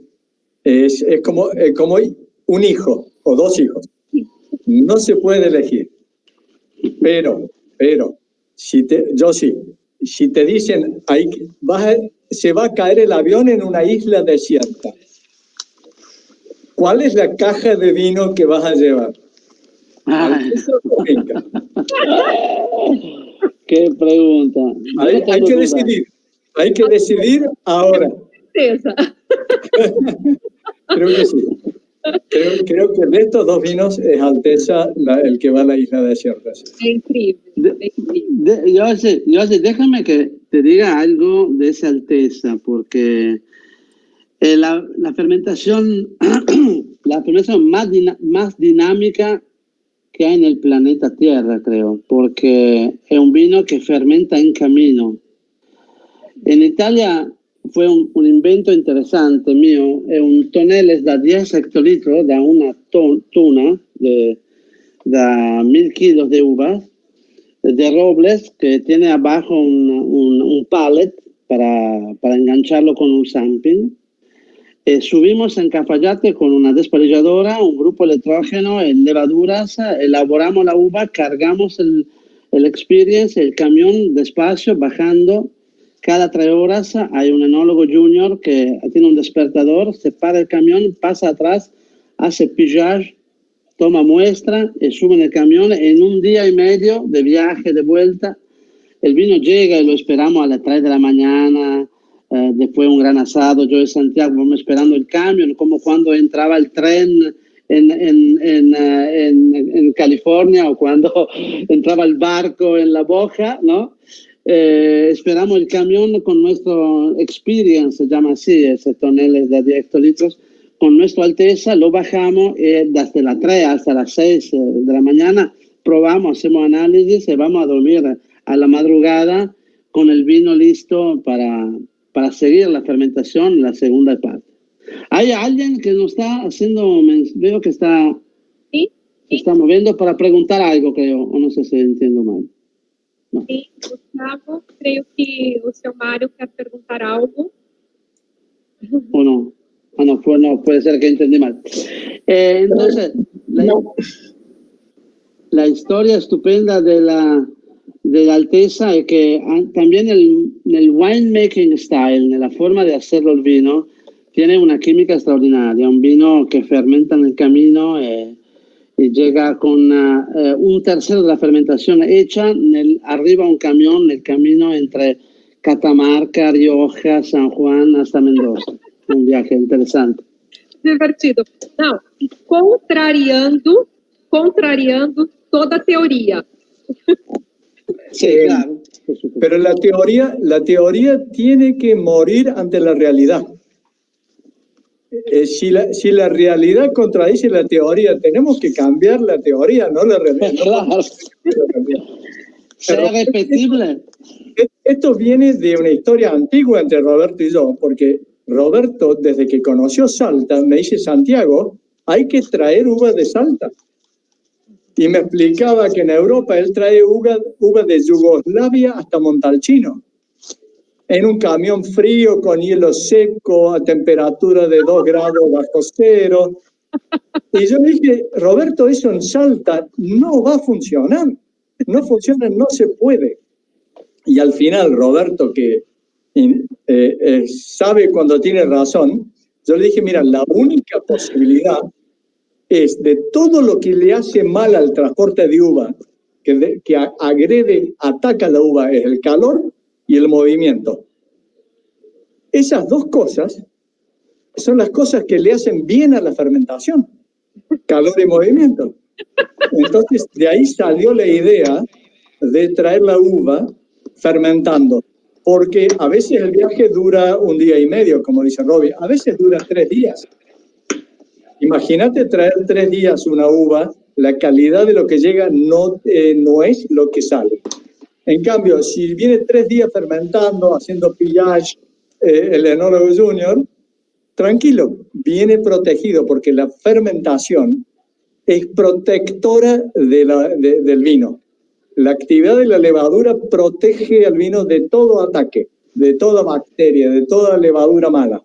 es como un hijo o 2 hijos. No se puede elegir. Pero si te dicen se va a caer el avión en una isla desierta, ¿cuál es la caja de vino que vas a llevar? Qué pregunta. Hay que decidir ahora. Certeza. Creo que sí. Creo que de estos 2 vinos es Alteza el que va a la isla desierta. É incrível. José, déjame que te diga algo de esa Alteza, porque la fermentación más dinámica que hay en el planeta Tierra, creo, porque es un vino que fermenta en camino. En Italia fue un invento interesante mío, es un tonel da 10 hectolitros, da una tuna da 1000 kilos de uvas, de robles, que tiene abajo un pallet para engancharlo con un samping. Subimos en Cafayate con una despalilladora, un grupo electrógeno, levaduras, elaboramos la uva, cargamos el experience, el camión despacio, bajando. Cada 3 horas hay un enólogo junior que tiene un despertador, se para el camión, pasa atrás, hace pillage, toma muestra y sube en el camión. En un día y medio de viaje de vuelta, el vino llega y lo esperamos a las 3 de la mañana. Después un gran asado, yo de Santiago, vamos esperando el camión, como cuando entraba el tren en California o cuando entraba el barco en La Boja, ¿no? Esperamos el camión con nuestro experience, se llama así, ese tonel de 10 hectolitros, con nuestro Alteza, lo bajamos desde las 3 hasta las 6 de la mañana, probamos, hacemos análisis y vamos a dormir a la madrugada con el vino listo para seguir la fermentación, la segunda parte. Hay alguien que nos está haciendo, veo que está... Sí. Estamos viendo para preguntar algo, creo, o no sé si entiendo mal. No. Sim, Gustavo, creio que o seu Mário quer perguntar algo. ¿O no? Ah, no, pues no, puede ser que entendí mal. Entonces, la historia estupenda de la Alteza es que también el winemaking style, en la forma de hacerlo el vino, tiene una química extraordinaria. Un vino que fermenta en el camino y llega con un tercero de la fermentación hecha arriba un camión, en el camino entre Catamarca, Rioja, San Juan hasta Mendoza. Un viaje interesante. Divertido. Não, e contrariando toda a teoria. Sí, claro. Pero la teoría tiene que morir ante la realidad. Si la realidad contradice la teoría, tenemos que cambiar la teoría, no la realidad. Claro. Sea repetible. Esto viene de una historia antigua entre Roberto y yo, porque Roberto, desde que conoció Salta, me dice: Santiago, hay que traer uva de Salta. Y me explicaba que en Europa él trae uva de Yugoslavia hasta Montalcino, en un camión frío con hielo seco a temperatura de 2 grados bajo cero. Y yo dije: Roberto, eso en Salta no va a funcionar. No funciona, no se puede. Y al final Roberto, que sabe cuando tiene razón, yo le dije: mira, la única posibilidad es de todo lo que le hace mal al transporte de uva, que agrede, ataca la uva, es el calor y el movimiento. Esas dos cosas son las cosas que le hacen bien a la fermentación, calor y movimiento. Entonces, de ahí salió la idea de traer la uva fermentando, porque a veces el viaje dura 1 día y medio, como dice Robbie, a veces dura 3 días. Imagínate traer 3 días una uva, la calidad de lo que llega no es lo que sale. En cambio, si viene 3 días fermentando, haciendo pillage, el enólogo junior, tranquilo, viene protegido, porque la fermentación es protectora del vino. La actividad de la levadura protege al vino de todo ataque, de toda bacteria, de toda levadura mala.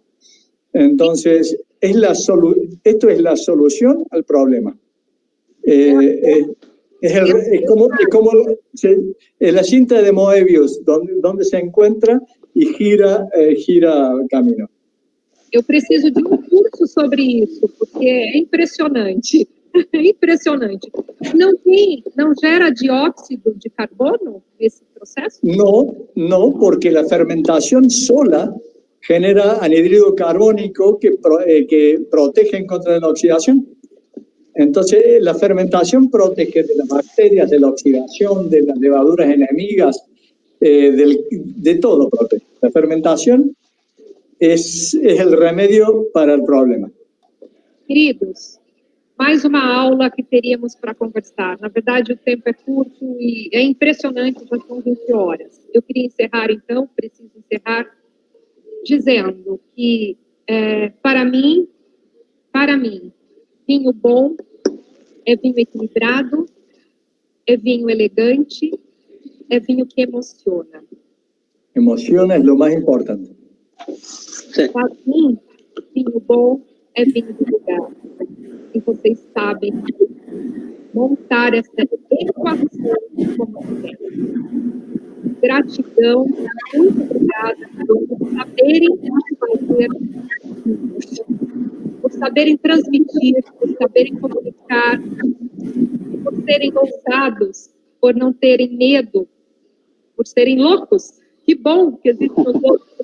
Entonces, esto es la solución al problema. Es como la cinta de Moebius, donde se encuentra y gira camino. Eu preciso de curso sobre isso, porque é impressionante. Impressionante. Não gera dióxido de carbono esse proceso? No, porque la fermentación sola genera anhídrido carbónico que protege contra la oxidación. Entonces, la fermentación protege de las bacterias, de la oxidación, de las levaduras enemigas, de todo protege. La fermentación es el remedio para el problema. Queridos, mais uma aula que teríamos para conversar. Na verdade, o tempo é curto e é impressionante, já são 20 horas. Eu queria encerrar, então, preciso encerrar dizendo que, para mim, vinho bom é vinho equilibrado, é vinho elegante, é vinho que emociona. Emociona es lo más importante. Para mim, vinho bom é vinho de lugar. E vocês sabem montar essa equação como é. Gratidão, muito obrigada por saberem fazer, por saberem transmitir, por saberem comunicar, por serem ousados, por não terem medo, por serem loucos. Que bom que existem os loucos.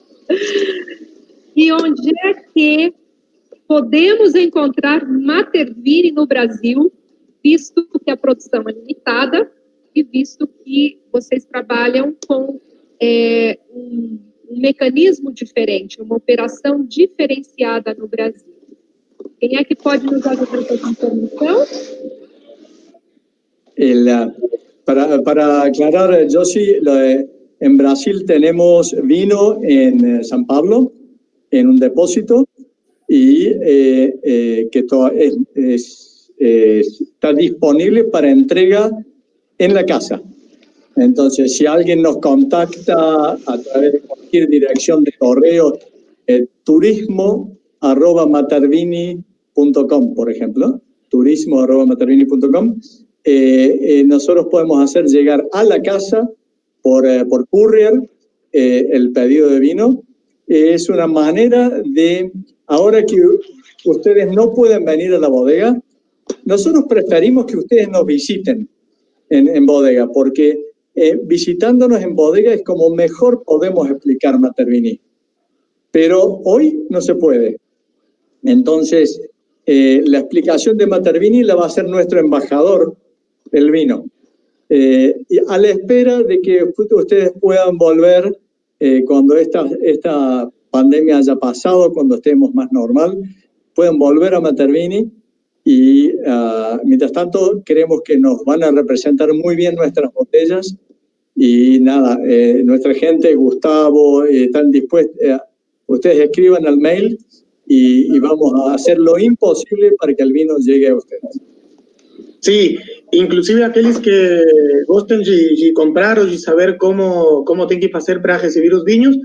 E onde é que podemos encontrar Matervini no Brasil, visto que a produção é limitada e visto que vocês trabalham com um mecanismo diferente, uma operação diferenciada no Brasil. Quem é que pode nos ajudar com essa informação? Para aclarar, Josie, en Brasil tenemos vino en San Pablo, en un depósito, y que está disponible para entrega en la casa. Entonces, si alguien nos contacta a través de cualquier dirección de correo, turismo@matervini.com, por ejemplo, turismo@matervini.com, nosotros podemos hacer llegar a la casa por courier el pedido de vino. Es una manera de, ahora que ustedes no pueden venir a la bodega, nosotros preferimos que ustedes nos visiten en bodega, porque visitándonos en bodega es como mejor podemos explicar Matervini. Pero hoy no se puede. Entonces, la explicación de Matervini la va a hacer nuestro embajador, el vino. Y a la espera de que ustedes puedan volver cuando esta pandemia haya pasado, cuando estemos más normal, pueden volver a Matervini y mientras tanto creemos que nos van a representar muy bien nuestras botellas y nada, nuestra gente, Gustavo, están dispuestos, ustedes escriban al mail y vamos a hacer lo imposible para que el vino llegue a ustedes. Sí, inclusive aquellos que gusten de comprar o de saber cómo tem que fazer para receber os vinhos,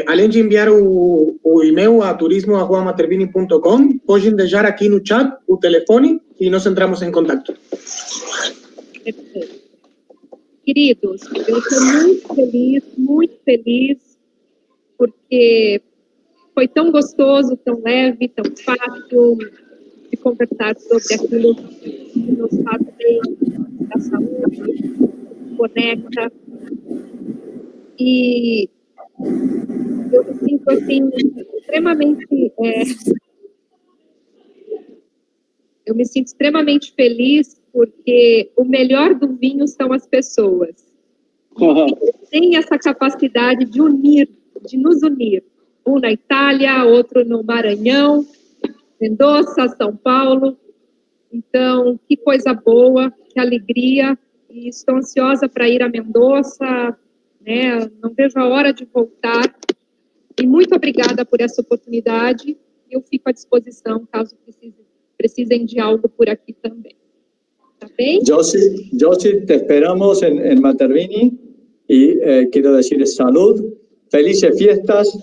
além de enviar o e-mail a turismo@matervini.com, podem deixar aqui no chat o telefone e nós entramos em contato. Queridos, eu estou muito feliz, porque foi tão gostoso, tão leve, tão fácil de conversar sobre aquilo que nos faz bem, da saúde, conecta. E eu me sinto, assim, extremamente feliz, porque o melhor do vinho são as pessoas. Tem essa capacidade de unir, de nos unir. Um na Itália, outro no Maranhão, Mendoza, São Paulo. Então, que coisa boa, que alegria. E estou ansiosa para ir a Mendoza, né? Não vejo a hora de voltar. E muito obrigada por essa oportunidade. Eu fico à disposição, caso precisem de algo por aqui também. Tá bem? Josie, te esperamos en Matervini y quiero decir salud, felices fiestas,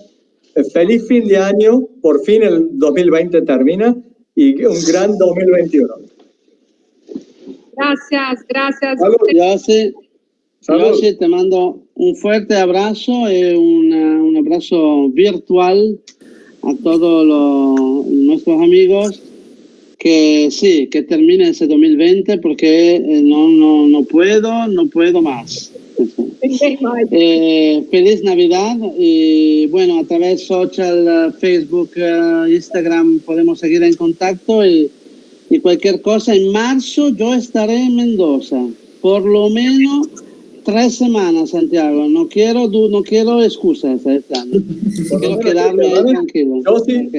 feliz fin de año, por fin el 2020 termina y un gran 2021. Gracias. Josie, te mando un fuerte abrazo y un abrazo virtual a todos nuestros amigos. Que sí, que termine ese 2020 porque no puedo más. Feliz Navidad y bueno, a través de social, Facebook, Instagram podemos seguir en contacto y cualquier cosa. En marzo yo estaré en Mendoza, por lo menos 3 semanas, Santiago. No quiero excusas este año. Quiero quedarme ahí tranquilo.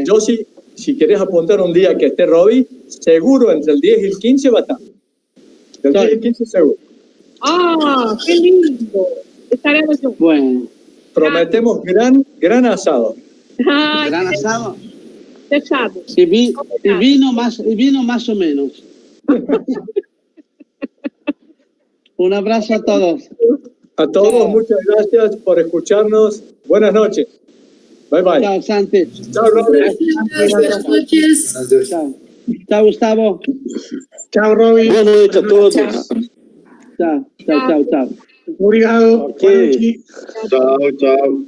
Josie, si querés apuntar un día que esté Robbie, seguro entre el 10 y el 15 va a estar. El 10 y el 15 seguro. ¡Ah, qué lindo! Estaremos juntos. Bueno. Prometemos gran asado. Ay, Gran asado. Fechado. Y vino más o menos. Un abrazo a todos. A todos, muchas gracias por escucharnos. Buenas noches. Bye, bye. Chao, Santi. Chao, Robert. Buenas noches. Chao. Chao, Gustavo. Chao, Robbie. Boa noite a todos. Chao. Obrigado. Ok. Tchau.